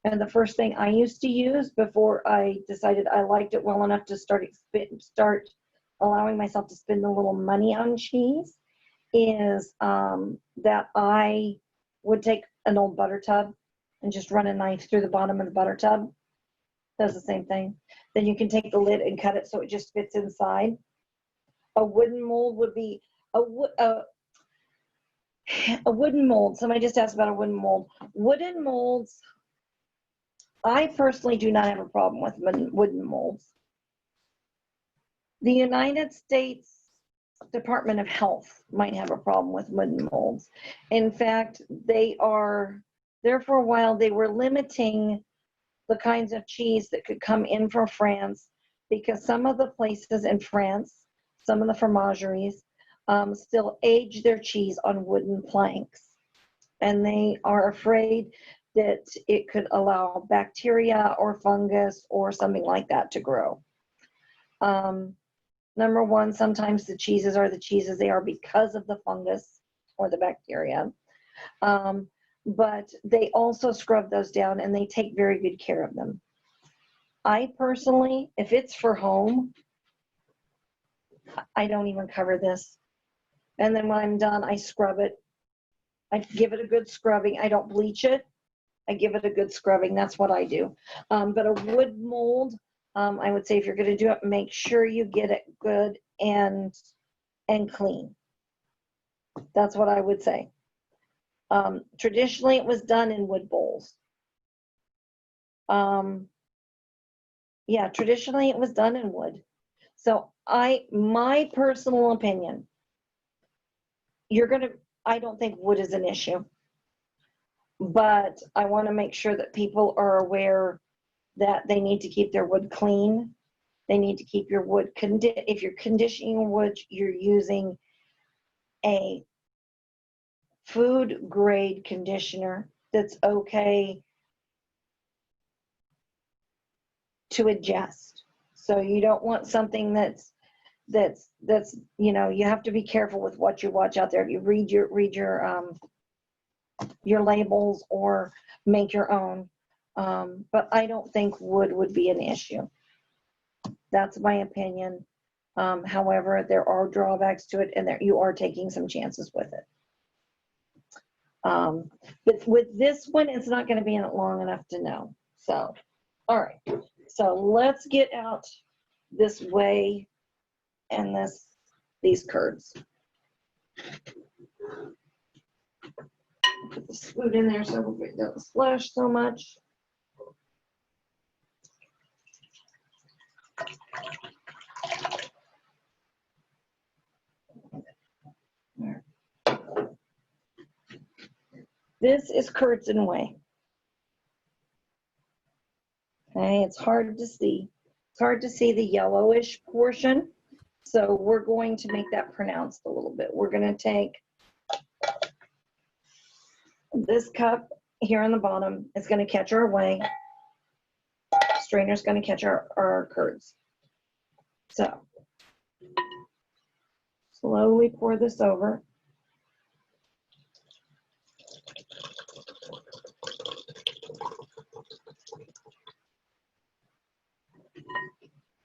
and the first thing I used to use before I decided I liked it well enough to start allowing myself to spend a little money on cheese, is that I would take an old butter tub and just run a knife through the bottom of the butter tub. Does the same thing. Then you can take the lid and cut it so it just fits inside. A wooden mold would be a wooden mold. Somebody just asked about a wooden mold. Wooden molds, I personally do not have a problem with wooden molds. The United States Department of Health might have a problem with wooden molds. In fact, they are there for a while. They were limiting the kinds of cheese that could come in from France, because some of the places in France, some of the fromageries, still age their cheese on wooden planks. And they are afraid that it could allow bacteria or fungus or something like that to grow. Number one, sometimes the cheeses are the cheeses they are because of the fungus or the bacteria. But they also scrub those down, and they take very good care of them. I personally, if it's for home, I don't even cover this. And then when I'm done, I scrub it. I give it a good scrubbing. I don't bleach it. I give it a good scrubbing. That's what I do. But a wood mold, I would say, if you're going to do it, make sure you get it good and clean. That's what I would say. Traditionally, it was done in wood bowls. Yeah, traditionally it was done in wood. So my personal opinion, I don't think wood is an issue, but I want to make sure that people are aware that they need to keep their wood clean. They need to keep your wood, if you're conditioning wood, you're using a food grade conditioner that's okay to adjust. So you don't want something that's you know, you have to be careful with what you watch out there. You read your labels or make your own. But I don't think wood would be an issue. That's my opinion. However, there are drawbacks to it, and you are taking some chances with it. But with this one, it's not going to be in it long enough to know. So, all right. So let's get out this whey and these curds. Put the spoon in there so it doesn't splash so much. This is curds and whey. Okay, it's hard to see. It's hard to see the yellowish portion. So we're going to make that pronounced a little bit. We're going to take this cup here on the bottom. It's going to catch our whey. Strainer's going to catch our curds. So slowly pour this over.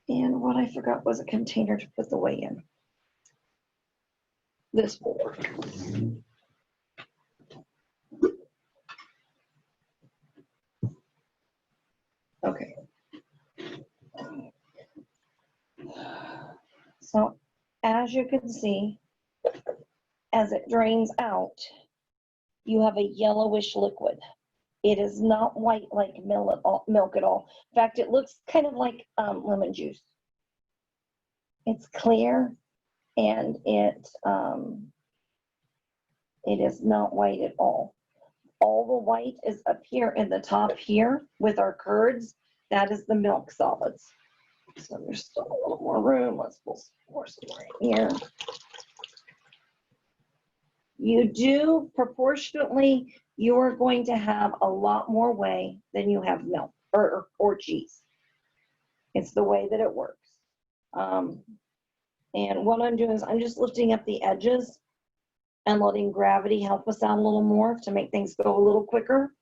And what I forgot was a container to put the whey in. This will work. Okay. So as you can see, as it drains out, you have a yellowish liquid. It is not white like milk at all. In fact, it looks kind of like lemon juice. It's clear, and it is not white at all. All the white is up here in the top here with our curds. That is the milk solids. So there's still a little more room. Let's pour some more in here. You do proportionately, you're going to have a lot more whey than you have milk or cheese. It's the way that it works. And what I'm doing is I'm just lifting up the edges and letting gravity help us out a little more to make things go a little quicker.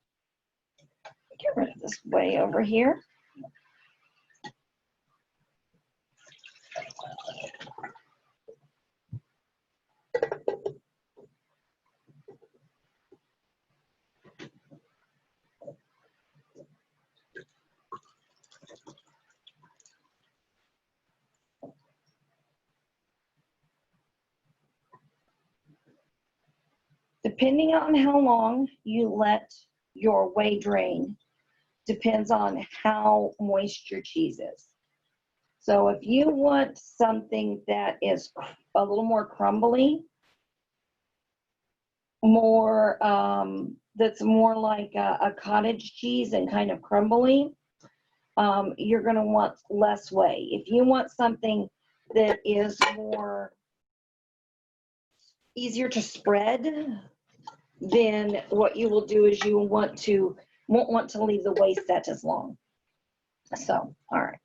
Get rid of this whey over here. Depending on how long you let your whey drain, depends on how moist your cheese is. So if you want something that is a little more crumbly, more that's more like a cottage cheese and kind of crumbly, you're going to want less whey. If you want something that is more easier to spread, then what you will do is you won't want to leave the whey set as long. So, all right,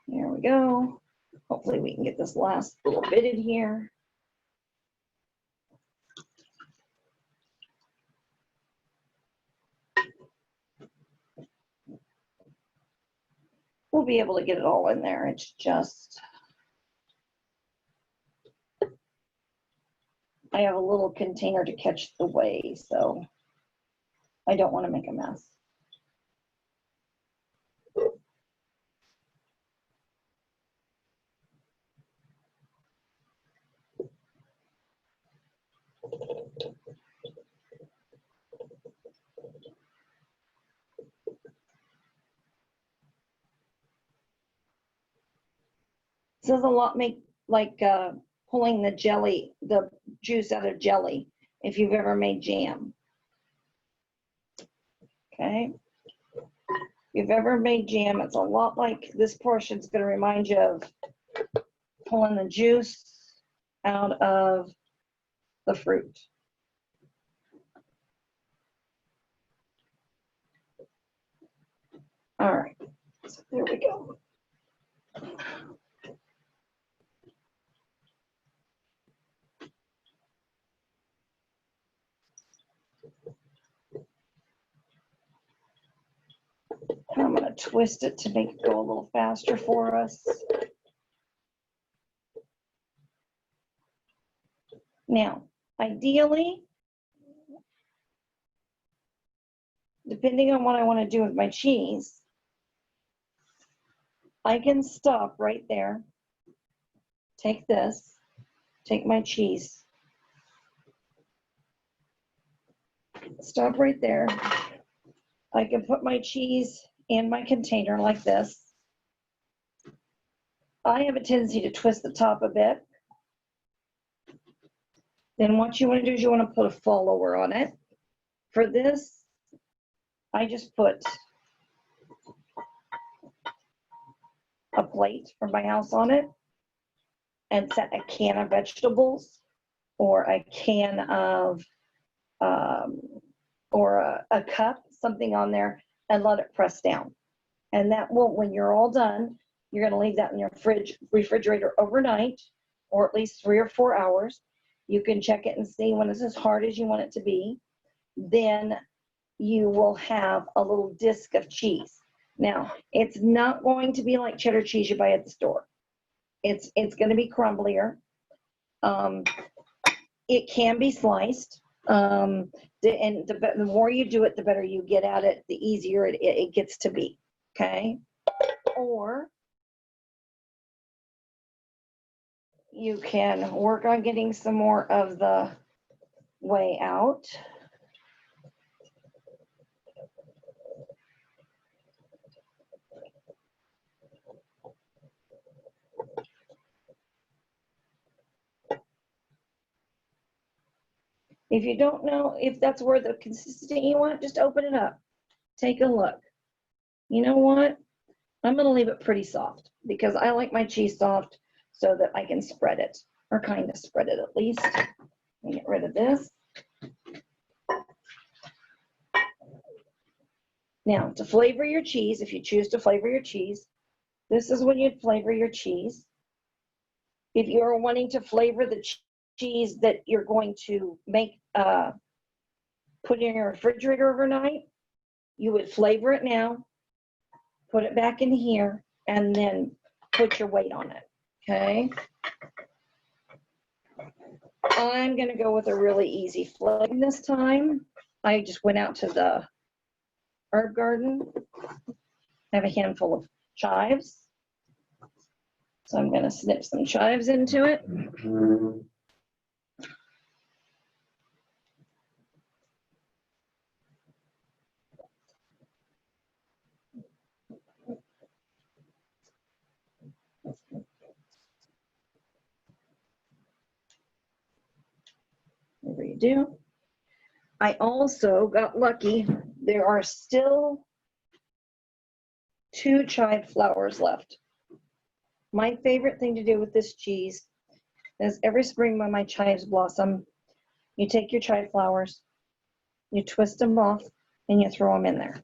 here we go. Hopefully we can get this last little bit in here. We'll be able to get it all in there. It's just, I have a little container to catch the whey, so I don't want to make a mess. This is a lot like pulling the juice out of jelly, if you've ever made jam. Okay. If you've ever made jam, it's a lot like this portion is going to remind you of pulling the juice out of the fruit. All right, so there we go. And I'm going to twist it to make it go a little faster for us. Now, ideally, depending on what I want to do with my cheese, I can stop right there, take this, take my cheese, stop right there. I can put my cheese in my container like this. I have a tendency to twist the top a bit. Then what you want to do is you want to put a follower on it. For this, I just put a plate from my house on it and set a can of vegetables or a can of, or a cup, something on there, and let it press down. And that will, when you're all done, you're going to leave that in your refrigerator overnight, or at least 3 or 4 hours. You can check it and see when it's as hard as you want it to be. Then you will have a little disc of cheese. Now, it's not going to be like cheddar cheese you buy at the store. It's going to be crumblier. It can be sliced. And the more you do it, the better you get at it, the easier it gets to be. Okay? Or you can work on getting some more of the whey out. If you don't know if that's where the consistency you want, just open it up. Take a look. You know what? I'm going to leave it pretty soft because I like my cheese soft so that I can spread it, or kind of spread it at least. Let me get rid of this. Now, to flavor your cheese, if you choose to flavor your cheese, this is when you'd flavor your cheese. If you're wanting to flavor the cheese that you're going to make, put in your refrigerator overnight, you would flavor it now, put it back in here, and then put your weight on it, okay? I'm gonna go with a really easy flavor this time. I just went out to the herb garden. I have a handful of chives. So I'm gonna snip some chives into it. Whatever you do. I also got lucky. There are still 2 chive flowers left. My favorite thing to do with this cheese is every spring when my chives blossom, you take your chive flowers, you twist them off, and you throw them in there.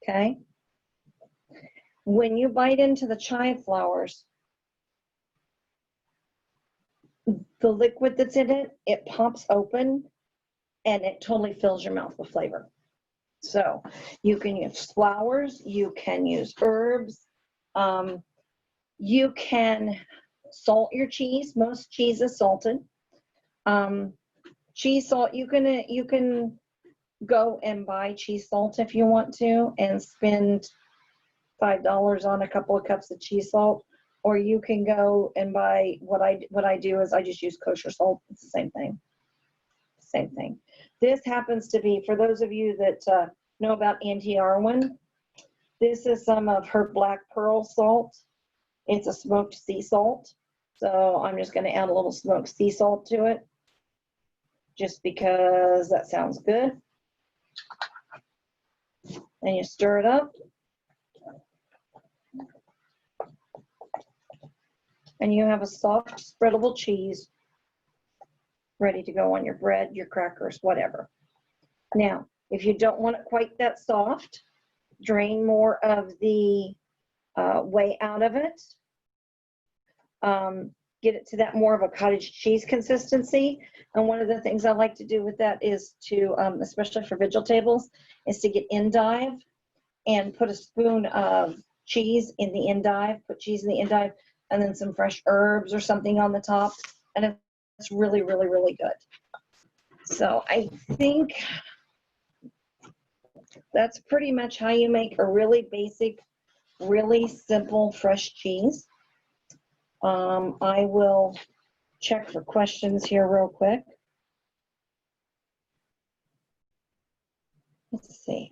Okay? When you bite into the chive flowers, the liquid that's in it, it pops open and it totally fills your mouth with flavor. So you can use flowers, you can use herbs, you can salt your cheese. Most cheese is salted. Cheese salt, you can go and buy cheese salt if you want to and spend $5 on a couple of cups of cheese salt, or you can go and buy, what I do is I just use kosher salt. It's the same thing. Same thing. This happens to be, for those of you that know about Auntie Arwen, this is some of her black pearl salt. It's a smoked sea salt. So I'm just going to add a little smoked sea salt to it, just because that sounds good. And you stir it up. And you have a soft, spreadable cheese ready to go on your bread, your crackers, whatever. Now, if you don't want it quite that soft, drain more of the whey out of it. Get it to that more of a cottage cheese consistency. And one of the things I like to do with that is to, especially for vegetables, is to get endive and put a spoon of cheese in the endive, put cheese in the endive, and then some fresh herbs or something on the top. And it's really, really, really good. So I think that's pretty much how you make a really basic, really simple fresh cheese. I will check for questions here real quick. Let's see.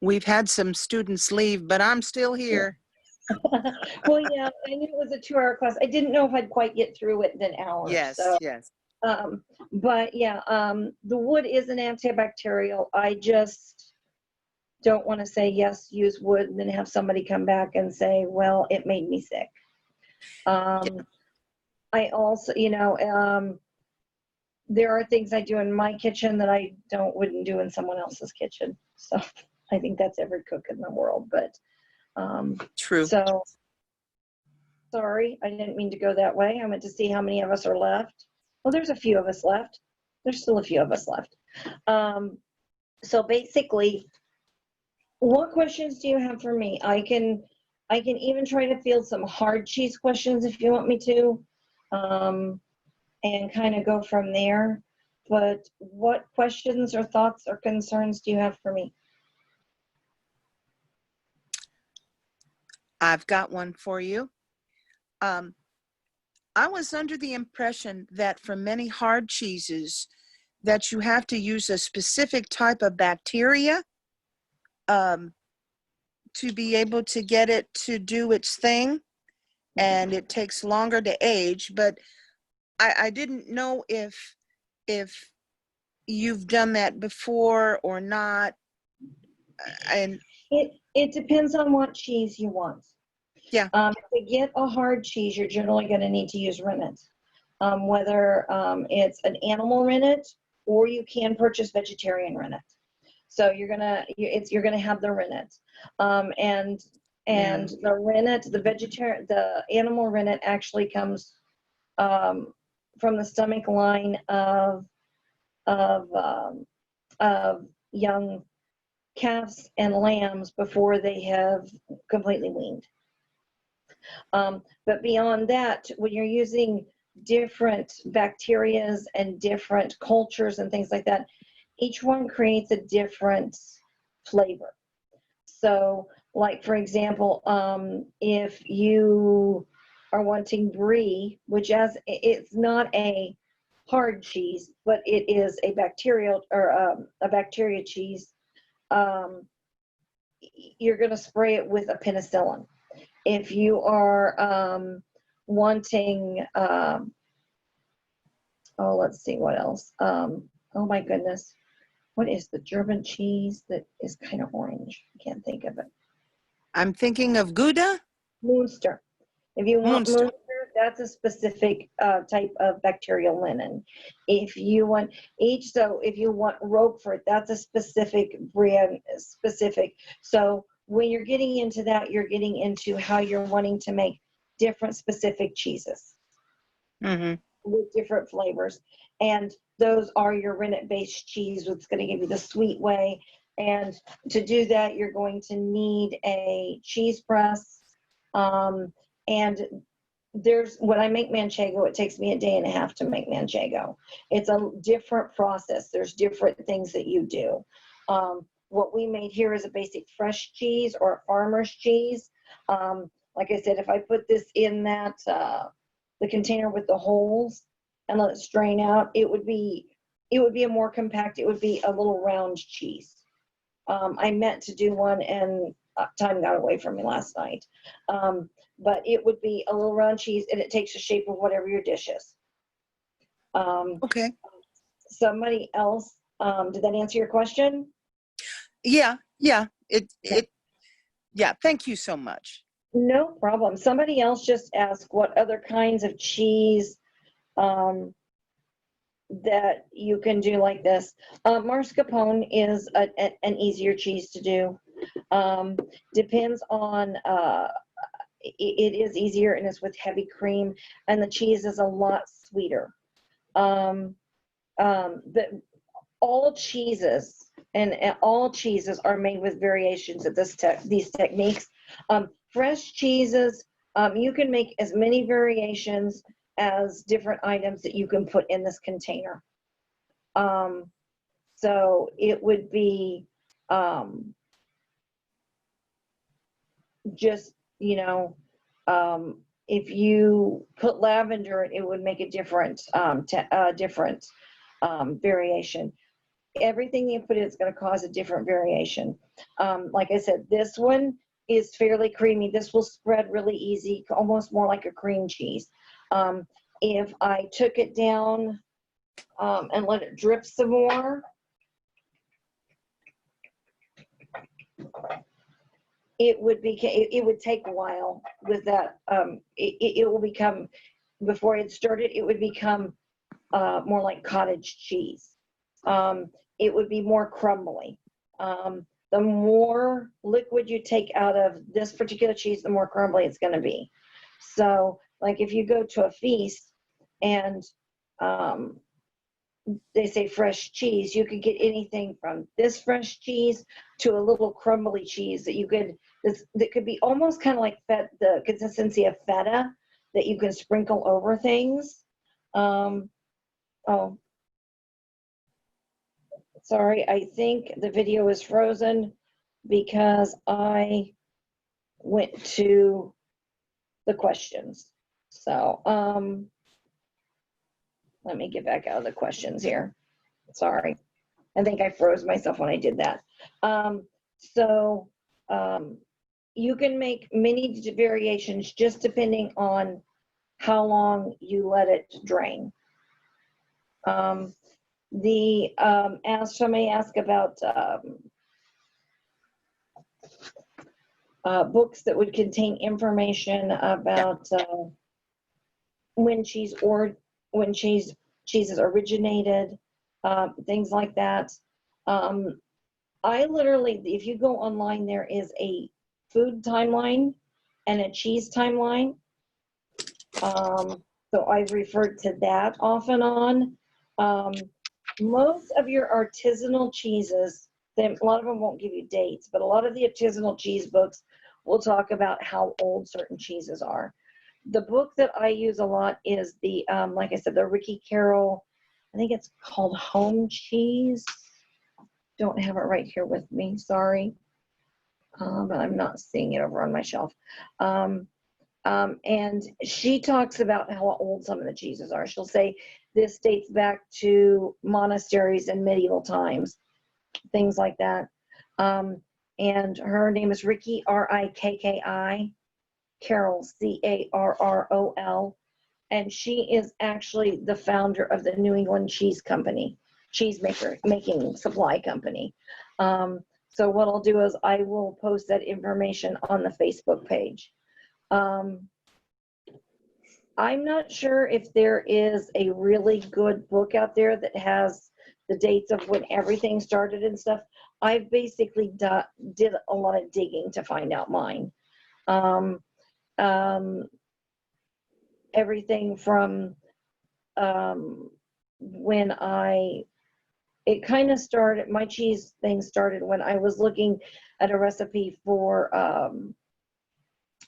We've had some students leave, but I'm still here. Well, yeah, I knew it was a 2-hour class. I didn't know if I'd quite get through it in an hour. Yes, So, yes. but yeah, the wood is an antibacterial. I just don't want to say, yes, use wood, and then have somebody come back and say, well, it made me sick. I also, there are things I do in my kitchen that I wouldn't do in someone else's kitchen. So I think that's every cook in the world, but, True. so, sorry, I didn't mean to go that way. I meant to see how many of us are left. Well, there's a few of us left. There's still a few of us left. So basically, what questions do you have for me? I can even try to field some hard cheese questions if you want me to, and kind of go from there. But what questions or thoughts or concerns do you have for me? I've got one for you. I was under the impression that for many hard cheeses that you have to use a specific type of bacteria to be able to get it to do its thing, and it takes longer to age. But I didn't know if you've done that before or not. And It depends on what cheese you want. Yeah. To get a hard cheese, you're generally going to need to use rennet, whether it's an animal rennet or you can purchase vegetarian rennet. So you're gonna have the rennet, and the rennet, the animal rennet actually comes from the stomach line of young calves and lambs before they have completely weaned. But beyond that, when you're using different bacterias and different cultures and things like that, each one creates a different flavor. So, like for example, if you are wanting brie, which it's not a hard cheese, but it is a bacterial or a bacteria cheese, you're going to spray it with a penicillin. If you are wanting, let's see what else. Oh my goodness. What is the German cheese that is kind of orange? I can't think of it. I'm thinking of Gouda. Munster. If you want Munster. Munster, that's a specific type of bacterial linen. If you want if you want Roquefort, that's a specific brand, specific. So when you're getting into that, you're getting into how you're wanting to make different specific cheeses with different flavors. And those are your rennet-based cheese, which is going to give you the sweet way. And to do that, you're going to need a cheese press. And when I make manchego, it takes me a day and a half to make manchego. It's a different process. There's different things that you do. What we made here is a basic fresh cheese or a farmer's cheese. Like I said, if I put this in that, the container with the holes and let it strain out, it would be a more compact, it would be a little round cheese. I meant to do one and time got away from me last night. But it would be a little round cheese and it takes the shape of whatever your dish is. Okay. Somebody else, did that answer your question? Yeah. Thank you so much. No problem. Somebody else just asked what other kinds of cheese that you can do like this. Mascarpone is an easier cheese to do. Depends on, it is easier and it's with heavy cream and the cheese is a lot sweeter. All cheeses and all cheeses are made with variations of these techniques. Fresh cheeses, you can make as many variations as different items that you can put in this container. So it would be just, if you put lavender, it would make a different variation. Everything you put in is going to cause a different variation. Like I said, this one is fairly creamy. This will spread really easy, almost more like a cream cheese. If I took it down and let it drip some more, it would take a while with that. It will become, before it started, it would become more like cottage cheese. It would be more crumbly. The more liquid you take out of this particular cheese, the more crumbly it's going to be. So, like if you go to a feast and they say fresh cheese, you could get anything from this fresh cheese to a little crumbly cheese that you could, that could be almost kind of like the consistency of feta that you can sprinkle over things. Oh, sorry, I think the video is frozen because I went to the questions. So, let me get back out of the questions here. Sorry. I think I froze myself when I did that. You can make many variations just depending on how long you let it drain. Somebody asked about books that would contain information about when cheeses originated, things like that. I literally, if you go online, there is a food timeline and a cheese timeline. So I've referred to that off and on. Most of your artisanal cheeses, a lot of them won't give you dates, but a lot of the artisanal cheese books will talk about how old certain cheeses are. The book that I use a lot is the, like I said, the Ricky Carroll, I think it's called Home Cheese. Don't have it right here with me, sorry. But I'm not seeing it over on my shelf. And she talks about how old some of the cheeses are. She'll say this dates back to monasteries in medieval times, things like that. And her name is Ricky, R-I-K-K-I, Carroll, C-A-R-R-O-L. And she is actually the founder of the New England Cheese Company, making supply company. So what I'll do is I will post that information on the Facebook page. I'm not sure if there is a really good book out there that has the dates of when everything started and stuff. I basically did a lot of digging to find out mine. Everything from when it kind of started, my cheese thing started when I was looking at a recipe for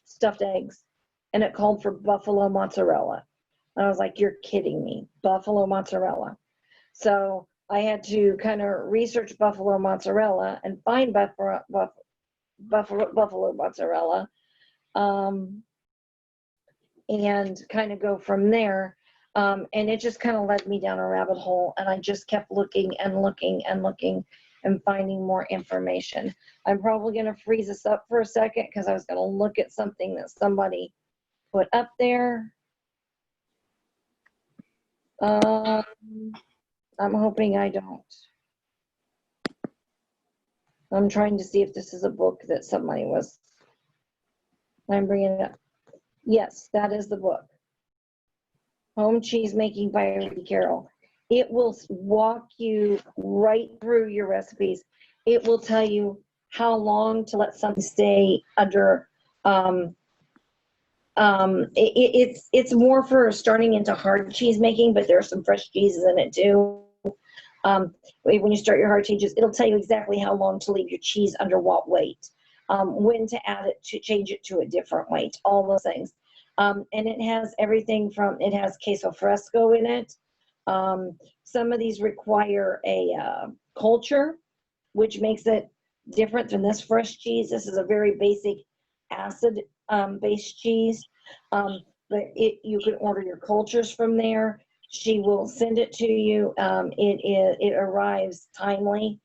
stuffed eggs, and it called for buffalo mozzarella. And I was like, you're kidding me, buffalo mozzarella. So I had to kind of research buffalo mozzarella and find buffalo mozzarella, and kind of go from there. And it just kind of led me down a rabbit hole, and I just kept looking and looking and looking and finding more information. I'm probably going to freeze this up for a second because I was going to look at something that somebody put up there. I'm hoping I don't. I'm trying to see if this is a book that somebody was. I'm bringing it up. Yes, that is the book. Home Cheese Making by Ricky Carroll. It will walk you right through your recipes. It will tell you how long to let something stay under. It's more for starting into hard cheese making, but there are some fresh cheeses in it too. When you start your hard changes, it'll tell you exactly how long to leave your cheese under what weight, when to add it, to change it to a different weight, all those things. And it has everything from, it has queso fresco in it. Some of these require a culture, which makes it different than this fresh cheese. This is a very basic acid based cheese. But you can order your cultures from there. She will send it to you. It arrives timely.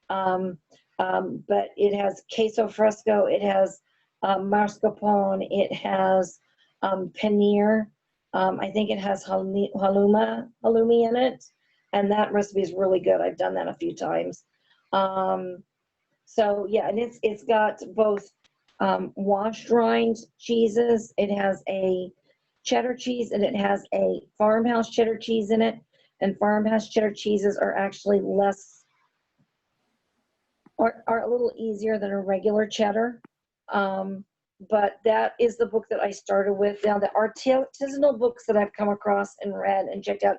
But it has queso fresco, it has mascarpone, it has paneer. I think it has halloumi in it, and that recipe is really good. I've done that a few times. So yeah, and it's got both washed rind cheeses. It has a cheddar cheese and it has a farmhouse cheddar cheese in it. And farmhouse cheddar cheeses are actually are a little easier than a regular cheddar. But that is the book that I started with. Now the artisanal books that I've come across and read and checked out,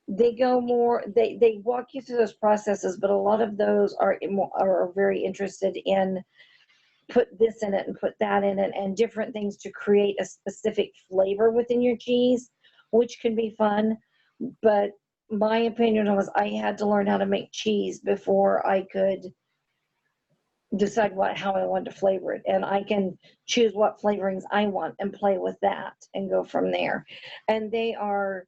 they go more, they walk you through those processes, but a lot of those are very interested in put this in it and put that in it and different things to create a specific flavor within your cheese, which can be fun. But my opinion was I had to learn how to make cheese before I could decide how I wanted to flavor it. And I can choose what flavorings I want and play with that and go from there. And they're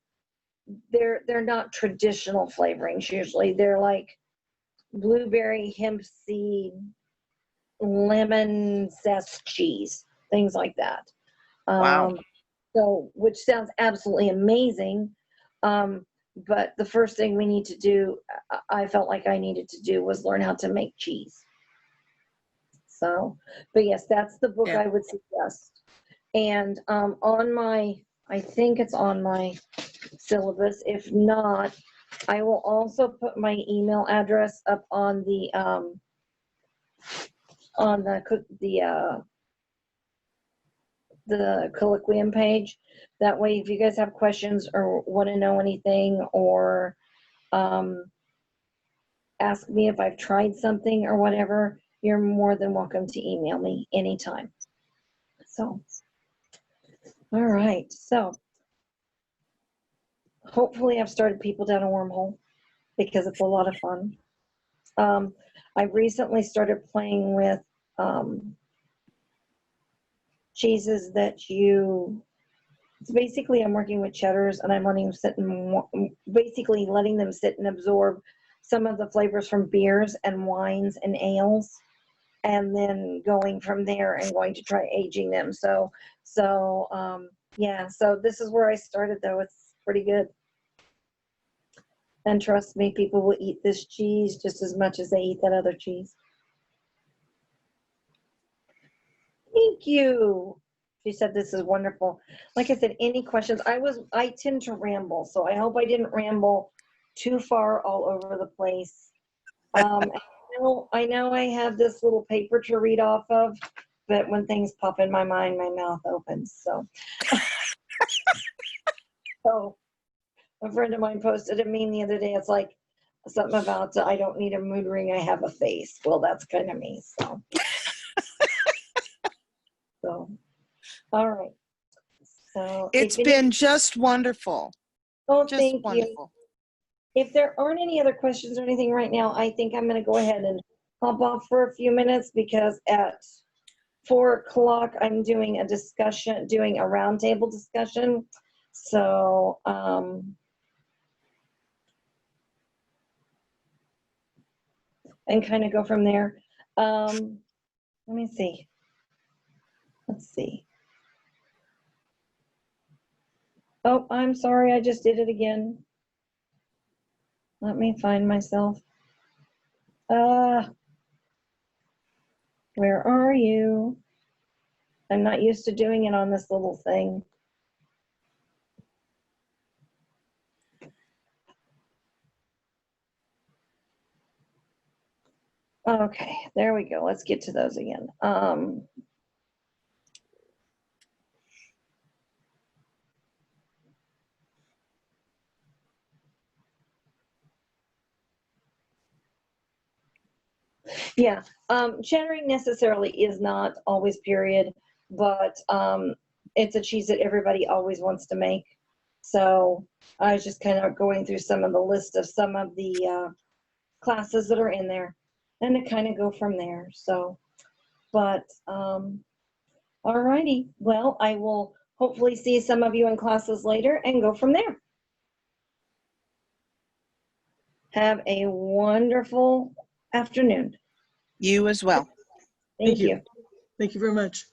not traditional flavorings usually. They're like blueberry, hemp seed, lemon zest cheese, things like that. Wow. So, which sounds absolutely amazing. But the first thing we need to do, I felt like I needed to do, was learn how to make cheese. So, but yes, that's the book Yeah. I would suggest. And I think it's on my syllabus. If not, I will also put my email address up on the Colloquium page. That way, if you guys have questions or want to know anything, or ask me if I've tried something or whatever, you're more than welcome to email me anytime. So, all right. So, hopefully I've started people down a wormhole because it's a lot of fun. I recently started playing with cheeses that it's basically I'm working with cheddars and I'm letting them sit and absorb some of the flavors from beers and wines and ales, and then going from there and going to try aging them. Yeah, so this is where I started though. It's pretty good. And trust me, people will eat this cheese just as much as they eat that other cheese. Thank you. She said this is wonderful. Like I said, any questions? I tend to ramble, so I hope I didn't ramble too far all over the place. I know I have this little paper to read off of, but when things pop in my mind, my mouth opens. So, so a friend of mine posted a meme the other day. It's like something about I don't need a mood ring, I have a face. Well, that's kind of me. So, all right. So It's been just wonderful. oh, Just thank you. wonderful. If there aren't any other questions or anything right now, I think I'm going to go ahead and hop off for a few minutes because at 4 o'clock I'm doing a roundtable discussion. So, and kind of go from there. Let me see. Let's see. Oh, I'm sorry. I just did it again. Let me find myself. Where are you? I'm not used to doing it on this little thing. Okay, there we go. Let's get to those again. Yeah, Chattering necessarily is not always period, but it's a cheese that everybody always wants to make. So I was just kind of going through some of the list of some of the classes that are in there, and to kind of go from there. So, but all righty. Well, I will hopefully see some of you in classes later and go from there. Have a wonderful afternoon. You as well. Thank you. Thank you very much.